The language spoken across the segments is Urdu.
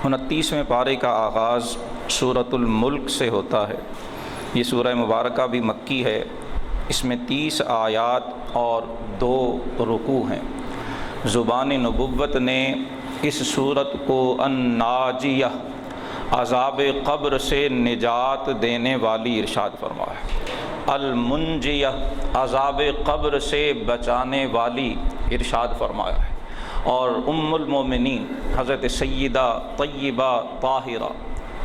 29ویں پارے کا آغاز سورۃ الملک سے ہوتا ہے۔ یہ سورہ مبارکہ بھی مکی ہے۔ اس میں 30 آیات اور 2 رکوع ہیں۔ زبان نبوت نے اس سورت کو الناجیہ، عذاب قبر سے نجات دینے والی ارشاد فرمایا، المنجیہ، عذاب قبر سے بچانے والی ارشاد فرمایا ہے، اور ام المومنین حضرت سیدہ طیبہ طاہرہ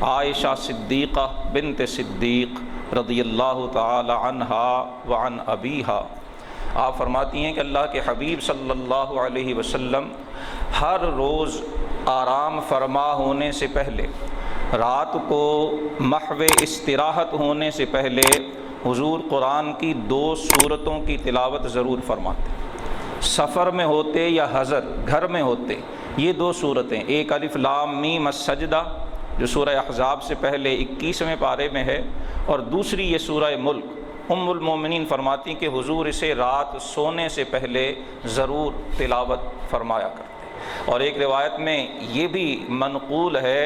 عائشہ صدیقہ بنت صدیق رضی اللہ تعالی عنہا وعن ابیہا، آپ فرماتی ہیں کہ اللہ کے حبیب صلی اللہ علیہ وسلم ہر روز آرام فرما ہونے سے پہلے، رات کو محو استراحت ہونے سے پہلے حضور قرآن کی 2 سورتوں کی تلاوت ضرور فرماتے۔ سفر میں ہوتے یا حضر گھر میں ہوتے، یہ 2 سورتیں، ایک الف لام میم السجدہ جو سورہ احزاب سے پہلے 21ویں پارے میں ہے، اور دوسری یہ سورہ ملک۔ ام المومنین فرماتی کہ حضور اسے رات سونے سے پہلے ضرور تلاوت فرمایا کرتے، اور ایک روایت میں یہ بھی منقول ہے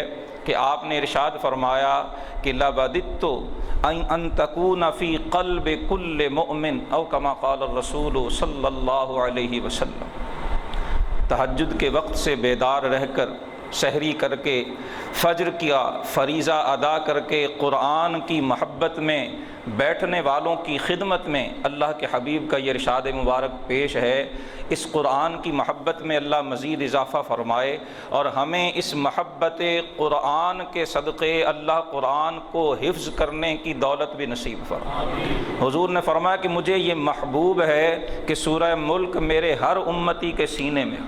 کہ آپ نے ارشاد فرمایا کہ لَبَدِدْتُ ان تکون فی قلب کل مؤمن او کما قال الرسول صلی اللہ علیہ وسلم۔ تہجد کے وقت سے بیدار رہ کر، سحری کر کے، فجر کیا فریضہ ادا کر کے قرآن کی محبت میں بیٹھنے والوں کی خدمت میں اللہ کے حبیب کا یہ ارشاد مبارک پیش ہے۔ اس قرآن کی محبت میں اللہ مزید اضافہ فرمائے، اور ہمیں اس محبت قرآن کے صدقے اللہ قرآن کو حفظ کرنے کی دولت بھی نصیب فرمائے۔ حضور نے فرمایا کہ مجھے یہ محبوب ہے کہ سورہ ملک میرے ہر امتی کے سینے میں،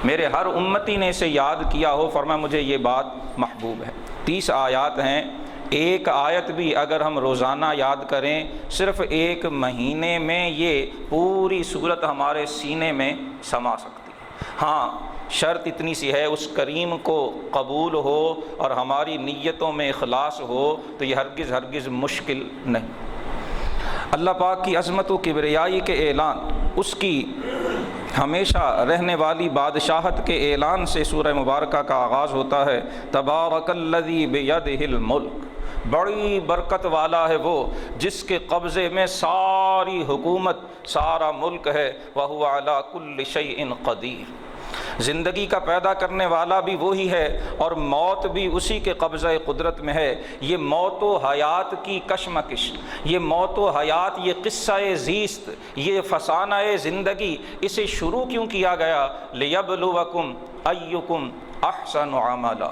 میرے ہر امتی نے اسے یاد کیا ہو، فرمایا مجھے یہ بات محبوب ہے۔ 30 آیات ہیں، ایک آیت بھی اگر ہم روزانہ یاد کریں، صرف ایک مہینے میں یہ پوری صورت ہمارے سینے میں سما سکتی ہے۔ ہاں، شرط اتنی سی ہے، اس کریم کو قبول ہو اور ہماری نیتوں میں اخلاص ہو تو یہ ہرگز مشکل نہیں۔ اللہ پاک کی عظمت و کبریائی کے اعلان، اس کی ہمیشہ رہنے والی بادشاہت کے اعلان سے سورہ مبارکہ کا آغاز ہوتا ہے۔ تبارک الذی بیدہ الملک، بڑی برکت والا ہے وہ جس کے قبضے میں ساری حکومت، سارا ملک ہے، وہو علی کل شیء قدیر۔ زندگی کا پیدا کرنے والا بھی وہی ہے، اور موت بھی اسی کے قبضہ قدرت میں ہے۔ یہ موت و حیات کی کشمکش، یہ موت و حیات، یہ قصہ زیست، یہ فسانہ زندگی، اسے شروع کیوں کیا گیا؟ لیبلوکم ایکم احسن عملا۔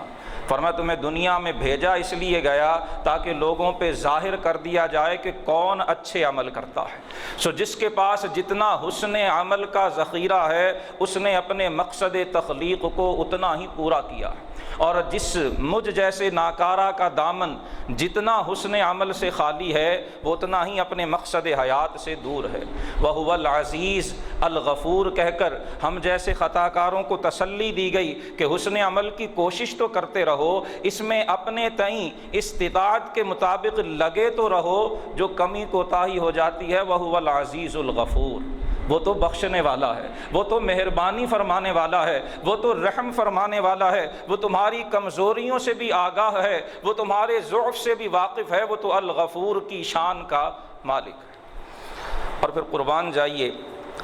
فرمایا تمہیں دنیا میں بھیجا اس لیے گیا تاکہ لوگوں پہ ظاہر کر دیا جائے کہ کون اچھے عمل کرتا ہے۔ سو جس کے پاس جتنا حسن عمل کا ذخیرہ ہے، اس نے اپنے مقصد تخلیق کو اتنا ہی پورا کیا ہے، اور جس مجھ جیسے ناکارہ کا دامن جتنا حسن عمل سے خالی ہے، وہ اتنا ہی اپنے مقصد حیات سے دور ہے۔ وَهُوَ الْعَزِيزُ الْغَفُورُ کہہ کر ہم جیسے خطا کاروں کو تسلی دی گئی کہ حسن عمل کی کوشش تو کرتے رہو، اس میں اپنے تئیں استطاعت کے مطابق لگے تو رہو، جو کمی کوتاہی ہو جاتی ہے وَهُوَ الْعَزِيزُ الْغَفُورُ، وہ تو بخشنے والا ہے، وہ تو مہربانی فرمانے والا ہے، وہ تو رحم فرمانے والا ہے، وہ تمہاری کمزوریوں سے بھی آگاہ ہے، وہ تمہارے ضعف سے بھی واقف ہے، وہ تو الغفور کی شان کا مالک ہے۔ اور پھر قربان جائیے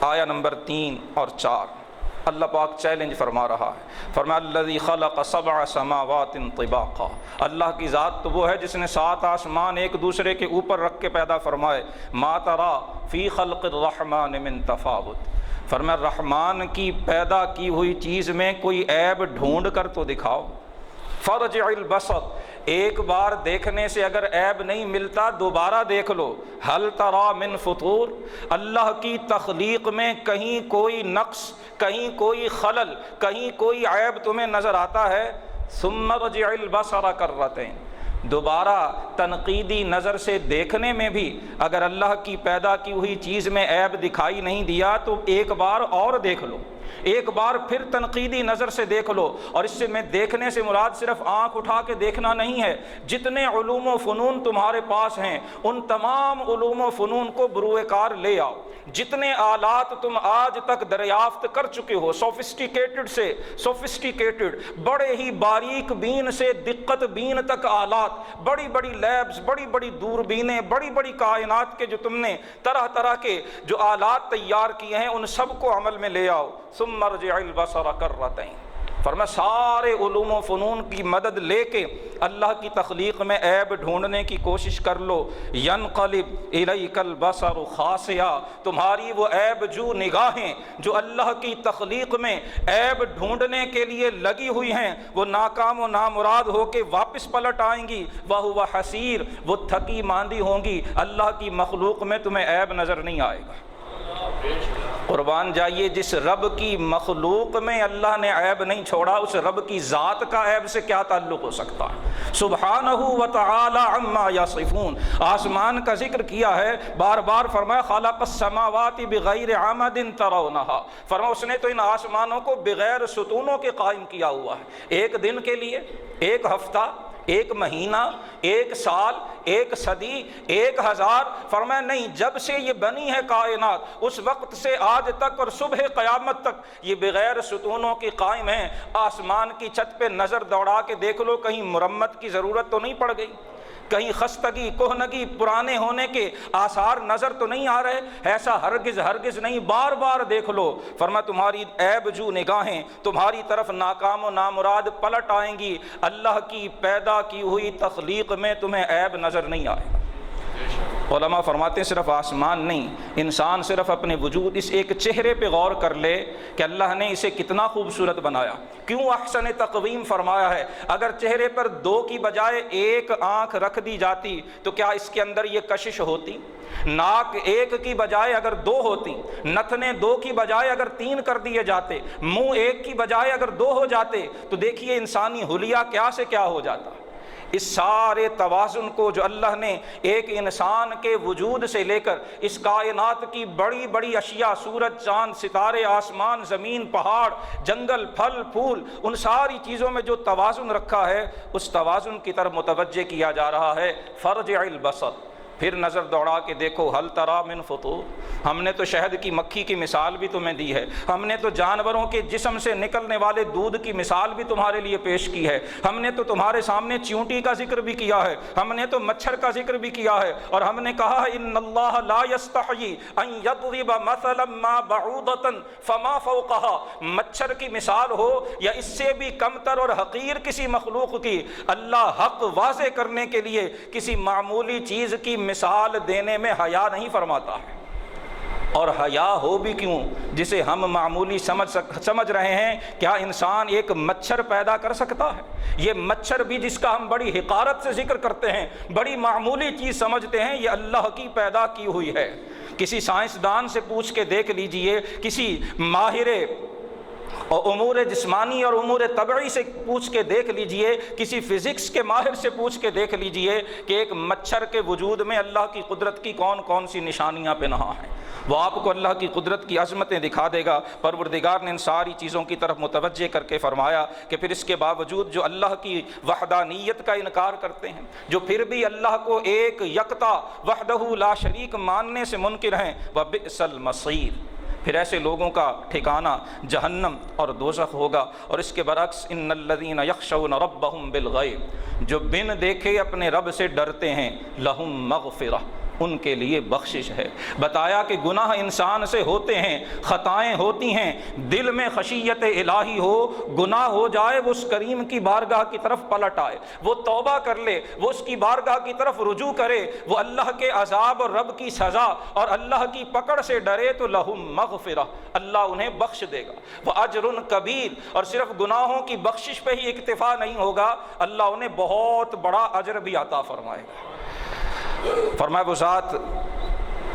آیہ نمبر 3 اور 4، اللہ پاک چیلنج فرما رہا ہے، فرمایا الذی خلق 7 سماوات طباقا، اللہ کی ذات تو وہ ہے جس نے 7 آسمان ایک دوسرے کے اوپر رکھ کے پیدا فرمائے۔ ما ترا فی خلق الرحمن من تفاوت، فرمایا رحمان کی پیدا کی ہوئی چیز میں کوئی عیب ڈھونڈ کر تو دکھاؤ۔ فرجع البصر، ایک بار دیکھنے سے اگر عیب نہیں ملتا دوبارہ دیکھ لو۔ هل ترى من فطور، اللہ کی تخلیق میں کہیں کوئی نقص، کہیں کوئی خلل، کہیں کوئی عیب تمہیں نظر آتا ہے؟ ثم رجع البصر کرتین، دوبارہ تنقیدی نظر سے دیکھنے میں بھی اگر اللہ کی پیدا کی ہوئی چیز میں عیب دکھائی نہیں دیا تو ایک بار اور دیکھ لو، ایک بار پھر تنقیدی نظر سے دیکھ لو۔ اور اس سے میں دیکھنے سے مراد صرف آنکھ اٹھا کے دیکھنا نہیں ہے، جتنے علوم و فنون تمہارے پاس ہیں ان تمام علوم و فنون کو بروئے کار لے آؤ، جتنے آلات تم آج تک دریافت کر چکے ہو، سوفسٹیکیٹڈ سے سوفسٹیکیٹڈ، بڑے ہی باریک بین سے دقت بین تک آلات، بڑی بڑی لیبز، بڑی بڑی دوربینیں، بڑی بڑی کائنات کے جو تم نے طرح طرح کے جو آلات تیار کیے ہیں، ان سب کو عمل میں لے آؤ۔ ثم ارجع البصر کرتین، فرمایا سارے علوم و فنون کی مدد لے کے اللہ کی تخلیق میں عیب ڈھونڈنے کی کوشش کر لو۔ ینقلب الیک البصر خاسئا، تمہاری وہ عیب جو نگاہیں جو اللہ کی تخلیق میں عیب ڈھونڈنے کے لیے لگی ہوئی ہیں، وہ ناکام و نامراد ہو کے واپس پلٹ آئیں گی۔ وہو حسیر، وہ تھکی ماندی ہوں گی، اللہ کی مخلوق میں تمہیں عیب نظر نہیں آئے گا۔ قربان جائیے، جس رب کی مخلوق میں اللہ نے عیب نہیں چھوڑا، اس رب کی ذات کا عیب سے کیا تعلق ہو سکتا ہے؟ سبحانہ و تعالی عما یصفون۔ آسمان کا ذکر کیا ہے، بار بار فرمایا خلق السماوات بغیر عمد ترونہا، فرمایا اس نے تو ان آسمانوں کو بغیر ستونوں کے قائم کیا ہوا ہے، ایک دن کے لیے، ایک ہفتہ، ایک مہینہ، ایک سال، ایک صدی، 1000، فرمایا نہیں، جب سے یہ بنی ہے کائنات اس وقت سے آج تک اور صبح قیامت تک یہ بغیر ستونوں کی قائم ہیں۔ آسمان کی چھت پہ نظر دوڑا کے دیکھ لو، کہیں مرمت کی ضرورت تو نہیں پڑ گئی، کہیں خستگی، کہنگی، پرانے ہونے کے آثار نظر تو نہیں آ رہے؟ ایسا ہرگز ہرگز نہیں، بار بار دیکھ لو۔ فرمایا تمہاری عیب جو نگاہیں تمہاری طرف ناکام و نامراد پلٹ آئیں گی، اللہ کی پیدا کی ہوئی تخلیق میں تمہیں عیب نظر نہیں آئے گا۔ علماء فرماتے ہیں صرف آسمان نہیں، انسان صرف اپنے وجود اس ایک چہرے پہ غور کر لے کہ اللہ نے اسے کتنا خوبصورت بنایا، کیوں احسن تقویم فرمایا ہے۔ اگر چہرے پر 2 کی بجائے 1 آنکھ رکھ دی جاتی تو کیا اس کے اندر یہ کشش ہوتی؟ ناک 1 کی بجائے اگر 2 ہوتی، نتنے 2 کی بجائے اگر 3 کر دیے جاتے، منہ 1 کی بجائے اگر 2 ہو جاتے، تو دیکھیے انسانی حلیہ کیا سے کیا ہو جاتا۔ اس سارے توازن کو جو اللہ نے ایک انسان کے وجود سے لے کر اس کائنات کی بڑی بڑی اشیاء، سورج، چاند، ستارے، آسمان، زمین، پہاڑ، جنگل، پھل پھول، ان ساری چیزوں میں جو توازن رکھا ہے، اس توازن کی طرف متوجہ کیا جا رہا ہے۔ فرجع البصر، پھر نظر دوڑا کے دیکھو، ہل تری من فطور، ہم نے تو شہد کی مکھی کی مثال بھی تمہیں دی ہے، ہم نے تو جانوروں کے جسم سے نکلنے والے دودھ کی مثال بھی تمہارے لیے پیش کی ہے، ہم نے تو تمہارے سامنے چیونٹی کا ذکر بھی کیا ہے، ہم نے تو مچھر کا ذکر بھی کیا ہے، اور ہم نے کہا ہے ان اللہ لا یستحیی ان یضرب مثلا ما بعوضۃ فما فوقها، مچھر کی مثال ہو یا اس سے بھی کمتر اور حقیر کسی مخلوق کی، اللہ حق واضح کرنے کے لیے کسی معمولی چیز کی مثال دینے میں حیا نہیں فرماتا ہے۔ اور حیا ہو بھی کیوں، جسے ہم معمولی سمجھ رہے ہیں، کیا انسان ایک مچھر پیدا کر سکتا ہے؟ یہ مچھر بھی جس کا ہم بڑی حقارت سے ذکر کرتے ہیں، بڑی معمولی چیز سمجھتے ہیں، یہ اللہ کی پیدا کی ہوئی ہے۔ کسی سائنسدان سے پوچھ کے دیکھ لیجئے، کسی ماہر اور امور جسمانی اور امور طبعی سے پوچھ کے دیکھ لیجئے، کسی فزکس کے ماہر سے پوچھ کے دیکھ لیجئے کہ ایک مچھر کے وجود میں اللہ کی قدرت کی کون کون سی نشانیاں پنہاں ہیں۔ وہ آپ کو اللہ کی قدرت کی عظمتیں دکھا دے گا۔ پروردگار نے ان ساری چیزوں کی طرف متوجہ کر کے فرمایا کہ پھر اس کے باوجود جو اللہ کی وحدانیت کا انکار کرتے ہیں، جو پھر بھی اللہ کو ایک یکتا وحدہ لا شریک ماننے سے منکر ہیں، وبئس المصیر، پھر ایسے لوگوں کا ٹھکانہ جہنم اور دوزخ ہوگا۔ اور اس کے برعکس ان الذین یخشون ربہم بالغیب، جو بن دیکھے اپنے رب سے ڈرتے ہیں، لہم مغفرہ، ان کے لیے بخشش ہے۔ بتایا کہ گناہ انسان سے ہوتے ہیں، خطائیں ہوتی ہیں، دل میں خشیت الہی ہو، گناہ ہو جائے، وہ اس کریم کی بارگاہ کی طرف پلٹ آئے، وہ توبہ کر لے، وہ اس کی بارگاہ کی طرف رجوع کرے، وہ اللہ کے عذاب اور رب کی سزا اور اللہ کی پکڑ سے ڈرے، تو لہم مغفرہ، اللہ انہیں بخش دے گا۔ وہ اجر کبیر، اور صرف گناہوں کی بخشش پہ ہی اکتفا نہیں ہوگا، اللہ انہیں بہت بڑا اجر بھی عطا فرمائے گا۔ فرمایا وہ ذات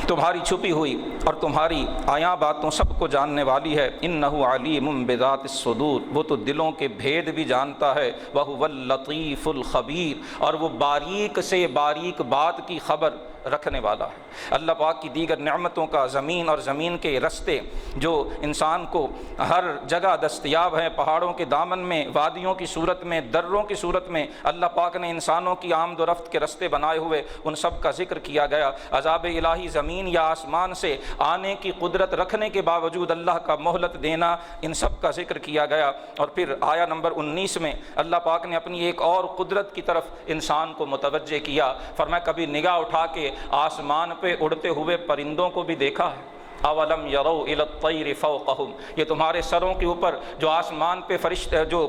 تمہاری چھپی ہوئی اور تمہاری آیاں باتوں سب کو جاننے والی ہے۔ انہ علیم بذات الصدور، وہ تو دلوں کے بھید بھی جانتا ہے۔ وہو اللطیف الخبیر، اور وہ باریک سے باریک بات کی خبر رکھنے والا ہے۔ اللہ پاک کی دیگر نعمتوں کا زمین اور زمین کے رستے جو انسان کو ہر جگہ دستیاب ہیں، پہاڑوں کے دامن میں، وادیوں کی صورت میں، دروں کی صورت میں اللہ پاک نے انسانوں کی آمد و رفت کے رستے بنائے ہوئے، ان سب کا ذکر کیا گیا۔ عذاب الہی زمین یا آسمان سے آنے کی قدرت رکھنے کے باوجود اللہ کا مہلت دینا، ان سب کا ذکر کیا گیا۔ اور پھر آیا نمبر 19 میں اللہ پاک نے اپنی ایک اور قدرت کی طرف انسان کو متوجہ کیا، فرمایا کبھی نگاہ اٹھا کے آسمان پہ اڑتے ہوئے پرندوں کو بھی دیکھا ہے؟ اولم یروا الی الطیر فوقہم، یہ تمہارے سروں کے اوپر جو آسمان پہ فرشتے جو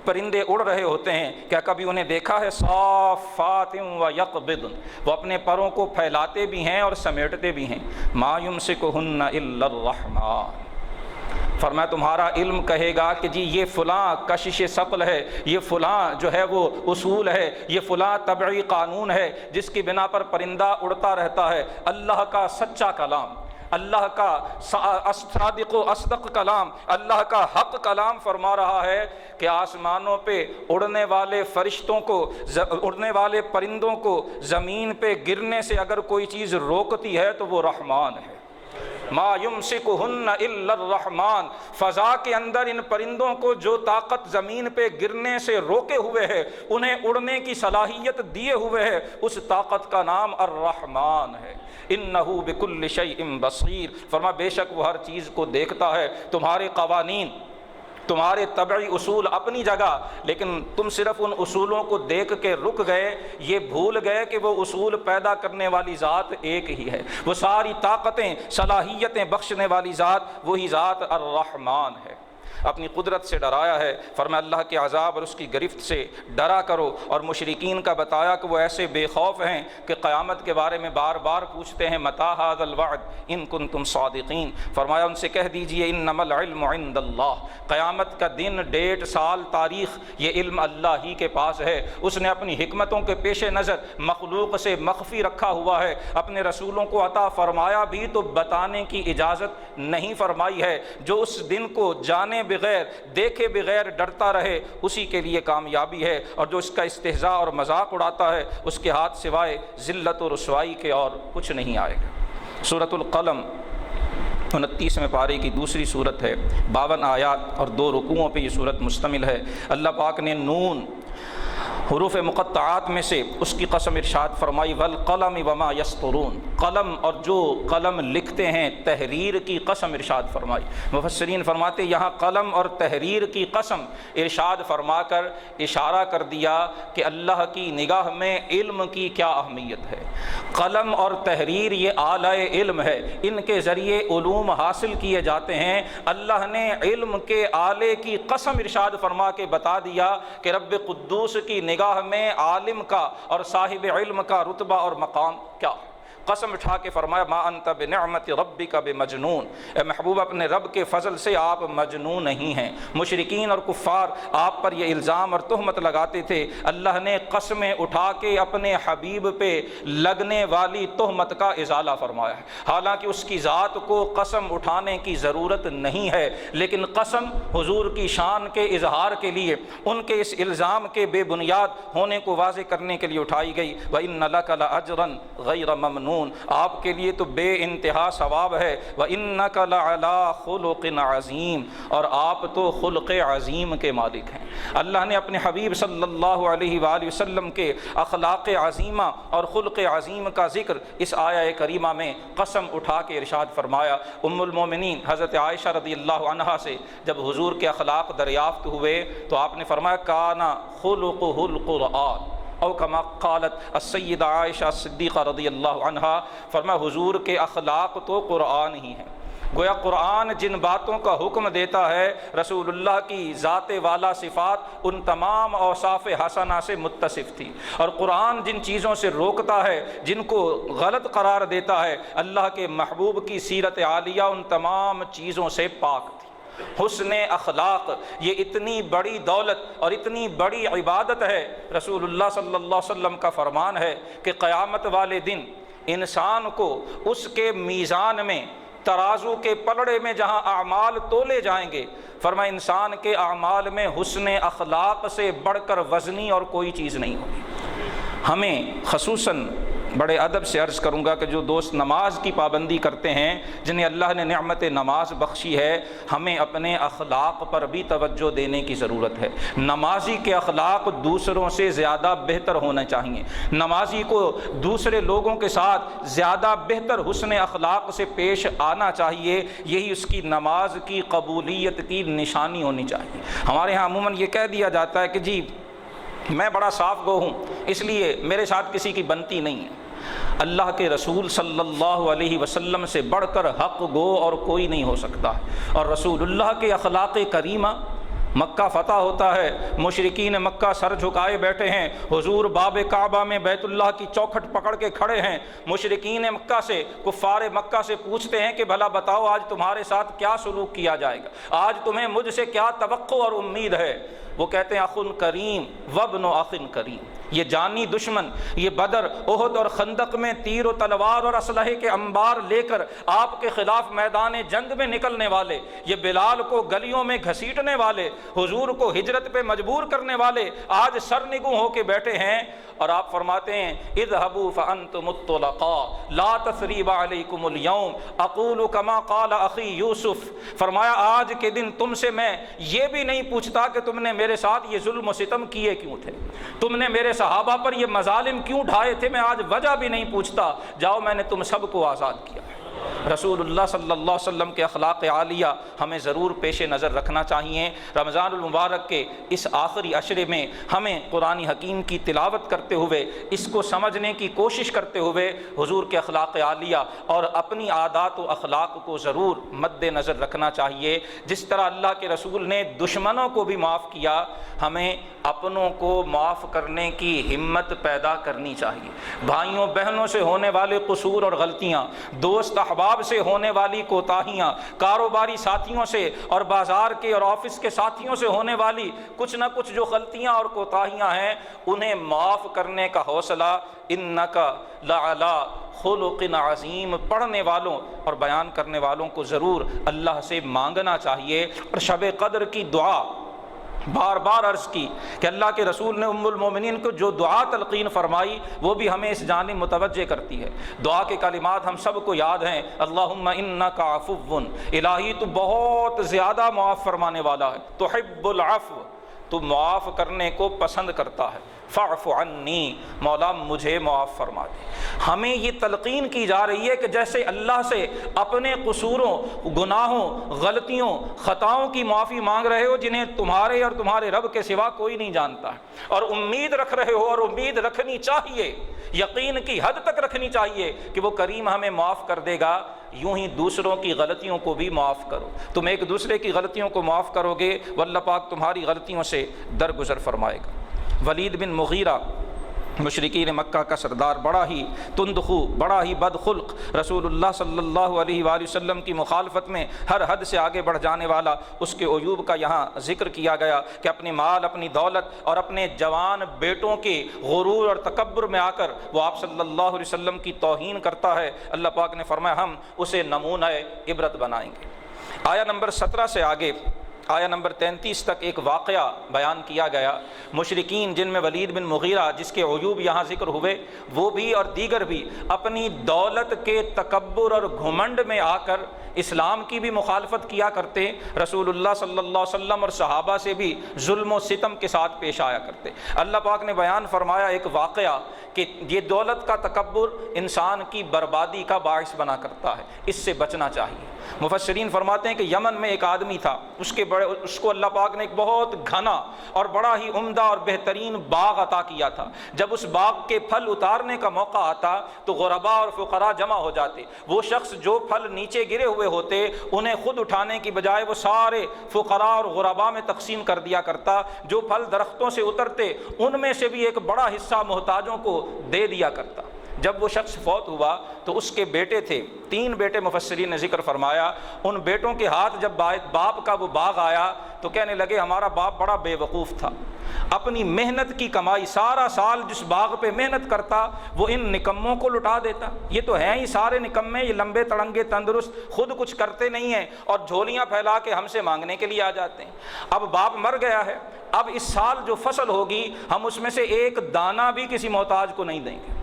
پرندے اڑ رہے ہوتے ہیں، کیا کبھی انہیں دیکھا ہے؟ صافات و یقبضن، وہ اپنے پروں کو پھیلاتے بھی ہیں اور سمیٹتے بھی ہیں۔ ما یمسکہن الا الرحمن، فرمایا تمہارا علم کہے گا کہ جی یہ فلاں کشش ثقل ہے، یہ فلاں جو ہے وہ اصول ہے، یہ فلاں طبعی قانون ہے جس کی بنا پر پرندہ اڑتا رہتا ہے۔ اللہ کا سچا کلام، اللہ کا صادق و اصدق کلام، اللہ کا حق کلام فرما رہا ہے کہ آسمانوں پہ اڑنے والے فرشتوں کو، اڑنے والے پرندوں کو زمین پہ گرنے سے اگر کوئی چیز روکتی ہے تو وہ رحمان ہے۔ ما یمسکہن الا الرحمن، فضا کے اندر ان پرندوں کو جو طاقت زمین پہ گرنے سے روکے ہوئے ہے، انہیں اڑنے کی صلاحیت دیے ہوئے ہے، اس طاقت کا نام الرحمن ہے۔ انہ بکل شیء بصیر، فرما بے شک وہ ہر چیز کو دیکھتا ہے۔ تمہارے قوانین، تمہارے طبعی اصول اپنی جگہ، لیکن تم صرف ان اصولوں کو دیکھ کے رک گئے، یہ بھول گئے کہ وہ اصول پیدا کرنے والی ذات ایک ہی ہے، وہ ساری طاقتیں صلاحیتیں بخشنے والی ذات وہی ذات الرحمن ہے۔ اپنی قدرت سے ڈرایا ہے، فرمایا اللہ کے عذاب اور اس کی گرفت سے ڈرا کرو، اور مشرکین کا بتایا کہ وہ ایسے بے خوف ہیں کہ قیامت کے بارے میں بار بار پوچھتے ہیں متی ھذا الوعد ان کنتم صادقین۔ فرمایا ان سے کہہ دیجئے انما العلم عند اللہ، قیامت کا دن، ڈیٹ، سال، تاریخ، یہ علم اللہ ہی کے پاس ہے۔ اس نے اپنی حکمتوں کے پیش نظر مخلوق سے مخفی رکھا ہوا ہے، اپنے رسولوں کو عطا فرمایا بھی تو بتانے کی اجازت نہیں فرمائی ہے۔ جو اس دن کو جانے بغیر، دیکھے بغیر ڈرتا رہے، اسی کے لیے کامیابی ہے، اور جو اس کا استہزاء اور مذاق اڑاتا ہے اس کے ہاتھ سوائے ذلت و رسوائی کے اور کچھ نہیں آئے گا۔ سورۃ القلم 29ویں پارے کی دوسری صورت ہے، 52 آیات اور 2 رکوعوں پہ یہ صورت مشتمل ہے۔ اللہ پاک نے نون حروف مقطعات میں سے اس کی قسم ارشاد فرمائی، والقلم وما یسطرون، قلم اور جو قلم لکھتے ہیں، تحریر کی قسم ارشاد فرمائی۔ مفسرین فرماتے یہاں قلم اور تحریر کی قسم ارشاد فرما کر اشارہ کر دیا کہ اللہ کی نگاہ میں علم کی کیا اہمیت ہے۔ قلم اور تحریر یہ آلہ علم ہے، ان کے ذریعے علوم حاصل کیے جاتے ہیں۔ اللہ نے علم کے آلے کی قسم ارشاد فرما کے بتا دیا کہ رب قدوس کی نگاہ میں عالم کا اور صاحب علم کا رتبہ اور مقام کیا ہے۔ قسم اٹھا کے فرمایا ما انت بنعمت ربک بمجنون، اے محبوب اپنے رب کے فضل سے آپ مجنون نہیں ہیں۔ مشرکین اور کفار آپ پر یہ الزام اور تہمت لگاتے تھے، اللہ نے قسمیں اٹھا کے اپنے حبیب پہ لگنے والی تہمت کا ازالہ فرمایا ہے۔ حالانکہ اس کی ذات کو قسم اٹھانے کی ضرورت نہیں ہے، لیکن قسم حضور کی شان کے اظہار کے لیے، ان کے اس الزام کے بے بنیاد ہونے کو واضح کرنے کے لیے اٹھائی گئی۔ وَإِنَّ لَكَ لَأَجْرًا غَيْرَ مَمْنُونٍ، آپ کے لیے تو بے انتہا ثواب ہے۔ وَإِنَّكَ لَعَلَىٰ خُلُقٍ عَظِيمٍ، اور آپ تو خلق عظیم کے مالک ہیں۔ اللہ نے اپنے حبیب صلی اللہ علیہ وآلہ وسلم کے اخلاق عظیمہ اور خلق عظیم کا ذکر اس آیہ کریمہ میں قسم اٹھا کے ارشاد فرمایا۔ ام المومنین حضرت عائشہ رضی اللہ عنہا سے جب حضور کے اخلاق دریافت ہوئے تو آپ نے فرمایا کانا خلقہ القرآن، او کما قالت السیدہ عائشہ صدیقہ رضی اللہ عنہا، فرمایا حضور کے اخلاق تو قرآن ہی ہیں۔ گویا قرآن جن باتوں کا حکم دیتا ہے، رسول اللہ کی ذات والا صفات ان تمام اوصاف حسنہ سے متصف تھی، اور قرآن جن چیزوں سے روکتا ہے، جن کو غلط قرار دیتا ہے، اللہ کے محبوب کی سیرت عالیہ ان تمام چیزوں سے پاک تھی۔ حسن اخلاق یہ اتنی بڑی دولت اور اتنی بڑی عبادت ہے، رسول اللہ صلی اللہ علیہ وسلم کا فرمان ہے کہ قیامت والے دن انسان کو اس کے میزان میں، ترازو کے پلڑے میں جہاں اعمال تولے جائیں گے، فرمایا انسان کے اعمال میں حسن اخلاق سے بڑھ کر وزنی اور کوئی چیز نہیں ہوگی۔ ہمیں خصوصاً بڑے ادب سے عرض کروں گا کہ جو دوست نماز کی پابندی کرتے ہیں، جنہیں اللہ نے نعمت نماز بخشی ہے، ہمیں اپنے اخلاق پر بھی توجہ دینے کی ضرورت ہے۔ نمازی کے اخلاق دوسروں سے زیادہ بہتر ہونا چاہیے، نمازی کو دوسرے لوگوں کے ساتھ زیادہ بہتر حسن اخلاق سے پیش آنا چاہیے، یہی اس کی نماز کی قبولیت کی نشانی ہونی چاہیے۔ ہمارے ہاں عموماً یہ کہہ دیا جاتا ہے کہ جی میں بڑا صاف گو ہوں، اس لیے میرے ساتھ کسی کی بنتی نہیں ہے۔ اللہ کے رسول صلی اللہ علیہ وسلم سے بڑھ کر حق گو اور کوئی نہیں ہو سکتا، اور رسول اللہ کے اخلاق کریمہ، مکہ فتح ہوتا ہے، مشرکین مکہ سر جھکائے بیٹھے ہیں، حضور باب کعبہ میں بیت اللہ کی چوکھٹ پکڑ کے کھڑے ہیں، مشرکین مکہ سے، کفار مکہ سے پوچھتے ہیں کہ بھلا بتاؤ آج تمہارے ساتھ کیا سلوک کیا جائے گا، آج تمہیں مجھ سے کیا توقع اور امید ہے؟ وہ کہتے ہیں اخن کریم وابن اخ کریم، یہ جانی دشمن، یہ بدر، احد اور خندق میں تیر و تلوار اور اسلحے کے انبار لے کر آپ کے خلاف میدان جنگ میں نکلنے والے، یہ بلال کو گلیوں میں گھسیٹنے والے، حضور کو ہجرت پہ مجبور کرنے والے آج سرنگوں ہو کے بیٹھے ہیں، اور آپ فرماتے ہیں اذهبوا فانتم الطلقاء لا تثریب علیکم اليوم اقول کما قال اخی یوسف، فرمایا آج کے دن تم سے میں یہ بھی نہیں پوچھتا کہ تم نے میرے ساتھ یہ ظلم و ستم کیے کیوں تھے، تم نے میرے صحابہ پر یہ مظالم کیوں ڈھائے تھے، میں آج وجہ بھی نہیں پوچھتا، جاؤ میں نے تم سب کو آزاد کیا۔ رسول اللہ صلی اللہ علیہ وسلم کے اخلاق عالیہ ہمیں ضرور پیش نظر رکھنا چاہیے۔ رمضان المبارک کے اس آخری عشرے میں ہمیں قرآن حکیم کی تلاوت کرتے ہوئے، اس کو سمجھنے کی کوشش کرتے ہوئے حضور کے اخلاق عالیہ اور اپنی عادات و اخلاق کو ضرور مد نظر رکھنا چاہیے۔ جس طرح اللہ کے رسول نے دشمنوں کو بھی معاف کیا، ہمیں اپنوں کو معاف کرنے کی ہمت پیدا کرنی چاہیے۔ بھائیوں بہنوں سے ہونے والے قصور اور غلطیاں، دوست احباب سے ہونے والی کوتاہیاں، کاروباری ساتھیوں سے اور بازار کے اور آفس کے ساتھیوں سے ہونے والی کچھ نہ کچھ جو غلطیاں اور کوتاہیاں ہیں، انہیں معاف کرنے کا حوصلہ انک لعلی خلق عظیم پڑھنے والوں اور بیان کرنے والوں کو ضرور اللہ سے مانگنا چاہیے۔ اور شب قدر کی دعا بار بار عرض کی کہ اللہ کے رسول نے ام المومنین کو جو دعا تلقین فرمائی وہ بھی ہمیں اس جانب متوجہ کرتی ہے۔ دعا کے کلمات ہم سب کو یاد ہیں، اللہم انک عفو، الہی تو بہت زیادہ معاف فرمانے والا ہے، تحب العفو، تو معاف کرنے کو پسند کرتا ہے، فاعف عنی، مولا مجھے معاف فرما دے۔ ہمیں یہ تلقین کی جا رہی ہے کہ جیسے اللہ سے اپنے قصوروں، گناہوں، غلطیوں، خطاؤں کی معافی مانگ رہے ہو جنہیں تمہارے اور تمہارے رب کے سوا کوئی نہیں جانتا، اور امید رکھ رہے ہو، اور امید رکھنی چاہیے، یقین کی حد تک رکھنی چاہیے کہ وہ کریم ہمیں معاف کر دے گا، یوں ہی دوسروں کی غلطیوں کو بھی معاف کرو۔ تم ایک دوسرے کی غلطیوں کو معاف کرو گے، واللہ پاک تمہاری غلطیوں سے درگزر فرمائے گا۔ ولید بن مغیرہ مشرکین مکہ کا سردار، بڑا ہی تندخو، بڑا ہی بد خلق، رسول اللہ صلی اللہ علیہ وآلہ وسلم کی مخالفت میں ہر حد سے آگے بڑھ جانے والا، اس کے عیوب کا یہاں ذکر کیا گیا کہ اپنی مال، اپنی دولت اور اپنے جوان بیٹوں کے غرور اور تکبر میں آ کر وہ آپ صلی اللہ علیہ وسلم کی توہین کرتا ہے۔ اللہ پاک نے فرمایا ہم اسے نمونہ عبرت بنائیں گے۔ آیا نمبر 17 سے آگے آیا نمبر 33 تک ایک واقعہ بیان کیا گیا۔ مشرکین جن میں ولید بن مغیرہ، جس کے عیوب یہاں ذکر ہوئے، وہ بھی اور دیگر بھی اپنی دولت کے تکبر اور گھمنڈ میں آ کر اسلام کی بھی مخالفت کیا کرتے، رسول اللہ صلی اللہ علیہ وسلم اور صحابہ سے بھی ظلم و ستم کے ساتھ پیش آیا کرتے۔ اللہ پاک نے بیان فرمایا ایک واقعہ کہ یہ دولت کا تکبر انسان کی بربادی کا باعث بنا کرتا ہے، اس سے بچنا چاہیے۔ مفسرین فرماتے ہیں کہ یمن میں ایک آدمی تھا، اس کو اللہ پاک نے ایک بہت گھنا اور بڑا ہی عمدہ اور بہترین باغ عطا کیا تھا۔ جب اس باغ کے پھل اتارنے کا موقع آتا تو غربا اور فقراء جمع ہو جاتے، وہ شخص جو پھل نیچے گرے ہوئے ہوتے انہیں خود اٹھانے کی بجائے وہ سارے فقراء اور غربا میں تقسیم کر دیا کرتا، جو پھل درختوں سے اترتے ان میں سے بھی ایک بڑا حصہ محتاجوں کو دے دیا کرتا۔ جب وہ شخص فوت ہوا تو اس کے بیٹے تھے، 3 بیٹے مفسرین نے ذکر فرمایا، ان بیٹوں کے ہاتھ جب باپ کا وہ باغ آیا تو کہنے لگے ہمارا باپ بڑا بے وقوف تھا، اپنی محنت کی کمائی سارا سال جس باغ پہ محنت کرتا وہ ان نکموں کو لٹا دیتا، یہ تو ہیں ہی سارے نکمے، یہ لمبے تڑنگے تندرست، خود کچھ کرتے نہیں ہیں اور جھولیاں پھیلا کے ہم سے مانگنے کے لیے آ جاتے ہیں۔ اب باپ مر گیا ہے، اب اس سال جو فصل ہوگی ہم اس میں سے ایک دانہ بھی کسی محتاج کو نہیں دیں گے۔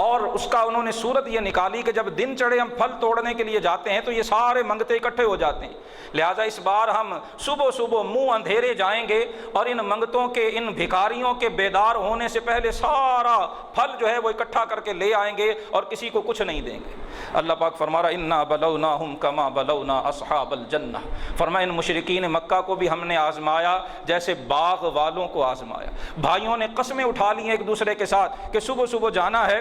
اور اس کا انہوں نے صورت یہ نکالی کہ جب دن چڑھے ہم پھل توڑنے کے لیے جاتے ہیں تو یہ سارے منگتے اکٹھے ہو جاتے ہیں، لہٰذا اس بار ہم صبح صبح منہ اندھیرے جائیں گے اور ان منگتوں کے، ان بھکاریوں کے بیدار ہونے سے پہلے سارا پھل جو ہے وہ اکٹھا کر کے لے آئیں گے اور کسی کو کچھ نہیں دیں گے۔ اللہ پاک فرما رہا انا بلوناہم کما بلونا اصحاب الجنہ، فرمایا ان مشرکین مکہ کو بھی ہم نے آزمایا جیسے باغ والوں کو آزمایا۔ بھائیوں نے قسمیں اٹھا لی ہیں ایک دوسرے کے ساتھ کہ صبح صبح جانا ہے،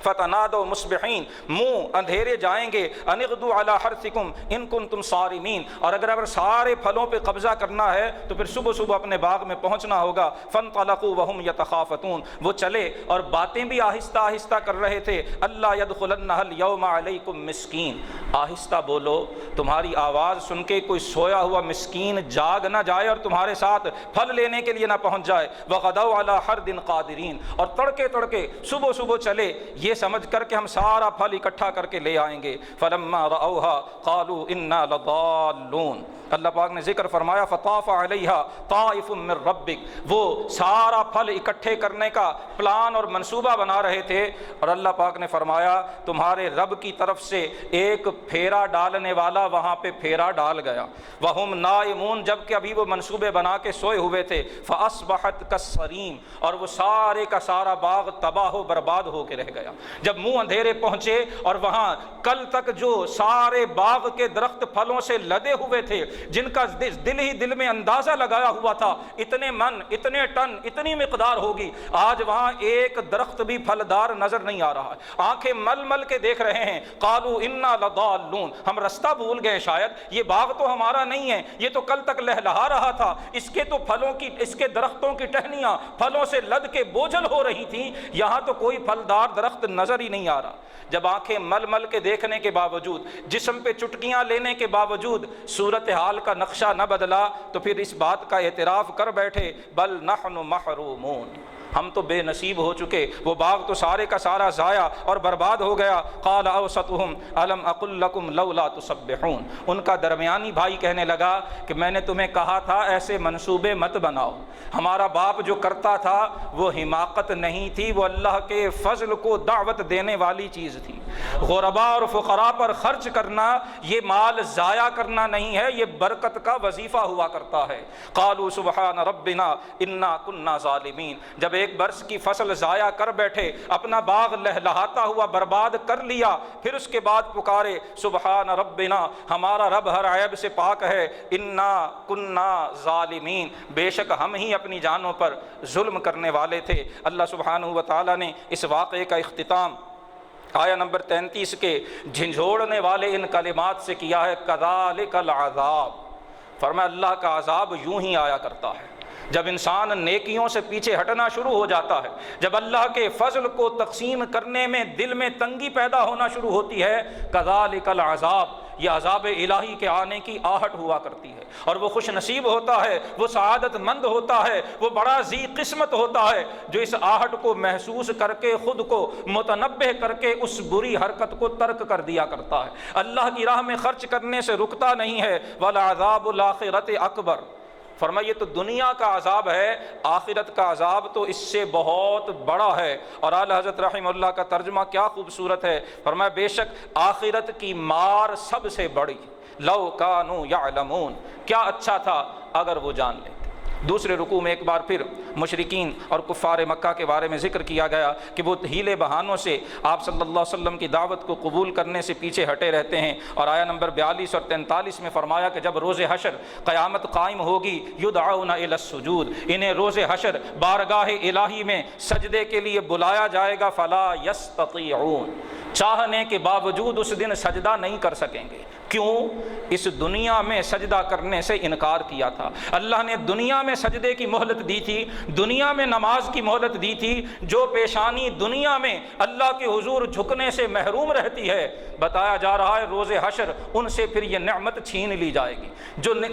فتنادوا مصبحین، منہ اندھیرے جائیں گے، ان اغدوا علی حرثکم ان کنتم صارمین، اور اگر سارے پھلوں پہ قبضہ کرنا ہے تو پھر صبح صبح اپنے باغ میں پہنچنا ہوگا۔ فانطلقوا وهم يتخافتون، وہ چلے اور باتیں بھی آہستہ آہستہ کر رہے تھے، اللہ يدخلنها اليوم علیکم مسکین، آہستہ بولو، تمہاری آواز سن کے کوئی سویا ہوا مسکین جاگ نہ جائے اور تمہارے ساتھ پھل لینے کے لیے نہ پہنچ جائے۔ وغدوا علی حرد قادرین، اور تڑکے تڑکے صبح صبح چلے یہ سمجھ کر کہ ہم سارا پھل اکٹھا کر کے لے آئیں گے۔ فلما رأوها قالوا انا لضالون، اللہ پاک نے ذکر فرمایا فطاف علیہا طائف من ربک، وہ سارا پھل اکٹھے کرنے کا پلان اور منصوبہ بنا رہے تھے اور اللہ پاک نے فرمایا تمہارے رب کی طرف سے ایک پھیرا ڈالنے والا وہاں پہ پھیرا ڈال گیا۔ وہم نائمون، جب کہ ابھی وہ منصوبے بنا کے سوئے ہوئے تھے۔ فاصبحت کالصریم، اور وہ سارے کا سارا باغ تباہ و برباد ہو کے رہ گیا۔ جب منہ اندھیرے پہنچے اور وہاں کل تک جو سارے باغ کے درخت پھلوں سے لدے ہوئے تھے، جن کا دل ہی دل میں اندازہ لگایا ہوا تھا اتنے من، اتنے ٹن، اتنی مقدار ہوگی، آج وہاں ایک درخت بھی پھلدار نظر نہیں آ رہا ہے، آنکھیں مل مل کے دیکھ رہے ہیں۔ قالوا انا لضالون، ہم رستہ بھول گئے، شاید یہ باغ تو ہمارا نہیں ہے، یہ تو کل تک لہلہا رہا تھا، اس کے تو پھلوں کی، اس کے درختوں کی ٹہنیاں پھلوں سے لد کے بوجھل ہو رہی تھیں، یہاں تو کوئی پھلدار درخت نظر ہی نہیں آ رہا۔ جب آنکھیں مل مل کے دیکھنے کے باوجود، جسم پہ چٹکیاں لینے کے باوجود صورتحال کا نقشہ نہ بدلا تو پھر اس بات کا اعتراف کر بیٹھے بل نحن محرومون، ہم تو بے نصیب ہو چکے، وہ باغ تو سارے کا سارا ضائع اور برباد ہو گیا۔ قال اوسطهم الم اقل لكم لولا تسبحون، ان کا درمیانی بھائی کہنے لگا کہ میں نے تمہیں کہا تھا ایسے منصوبے مت بناؤ، ہمارا باپ جو کرتا تھا وہ حماقت نہیں تھی، وہ اللہ کے فضل کو دعوت دینے والی چیز تھی۔ غرباء اور فقراء پر خرچ کرنا یہ مال ضائع کرنا نہیں ہے، یہ برکت کا وظیفہ ہوا کرتا ہے۔ قالوا سبحان ربنا انا كنا ظالمین، جب ایک برس کی فصل ضائع کر بیٹھے، اپنا باغ لہلہاتا ہوا برباد کر لیا، پھر اس کے بعد پکارے سبحان ربنا، ہمارا رب ہر عیب سے پاک ہے، انا کنا ظالمین، بے شک ہم ہی اپنی جانوں پر ظلم کرنے والے تھے۔ اللہ سبحانہ و تعالیٰ نے اس واقعے کا اختتام آیا نمبر 33 کے جھنجھوڑنے والے ان کلمات سے کیا ہے، کذالک العذاب، فرمایا اللہ کا عذاب یوں ہی آیا کرتا ہے، جب انسان نیکیوں سے پیچھے ہٹنا شروع ہو جاتا ہے، جب اللہ کے فضل کو تقسیم کرنے میں دل میں تنگی پیدا ہونا شروع ہوتی ہے، کذالک العذاب، یہ عذاب الہی کے آنے کی آہٹ ہوا کرتی ہے، اور وہ خوش نصیب ہوتا ہے، وہ سعادت مند ہوتا ہے، وہ بڑا ذی قسمت ہوتا ہے جو اس آہٹ کو محسوس کر کے خود کو متنبہ کر کے اس بری حرکت کو ترک کر دیا کرتا ہے، اللہ کی راہ میں خرچ کرنے سے رکتا نہیں ہے۔ وَلَعَذَابُ الْآخِرَةِ أَكْبَرُ، فرمایا یہ تو دنیا کا عذاب ہے، آخرت کا عذاب تو اس سے بہت بڑا ہے۔ اور اعلیٰ حضرت رحمہ اللہ کا ترجمہ کیا خوبصورت ہے، فرمایا بے شک آخرت کی مار سب سے بڑی، لو کانوا یعلمون، کیا اچھا تھا اگر وہ جان لیتے۔ دوسرے رکوع میں ایک بار پھر مشرکین اور کفار مکہ کے بارے میں ذکر کیا گیا کہ وہ ہیلے بہانوں سے آپ صلی اللہ علیہ وسلم کی دعوت کو قبول کرنے سے پیچھے ہٹے رہتے ہیں، اور آیا نمبر 42 اور 43 میں فرمایا کہ جب روز حشر قیامت قائم ہوگی، یدعون الی السجود، انہیں روز حشر بارگاہ الہی میں سجدے کے لیے بلایا جائے گا، فلا یستطیعون، چاہنے کے باوجود اس دن سجدہ نہیں کر سکیں گے۔ کیوں؟ اس دنیا میں سجدہ کرنے سے انکار کیا تھا، اللہ نے دنیا میں سجدے کی مہلت دی تھی، دنیا میں نماز کی مہلت دی تھی، جو پیشانی دنیا میں اللہ کے حضور جھکنے سے محروم رہتی ہے، بتایا جا رہا ہے روز حشر ان سے پھر یہ نعمت چھین لی جائے گی۔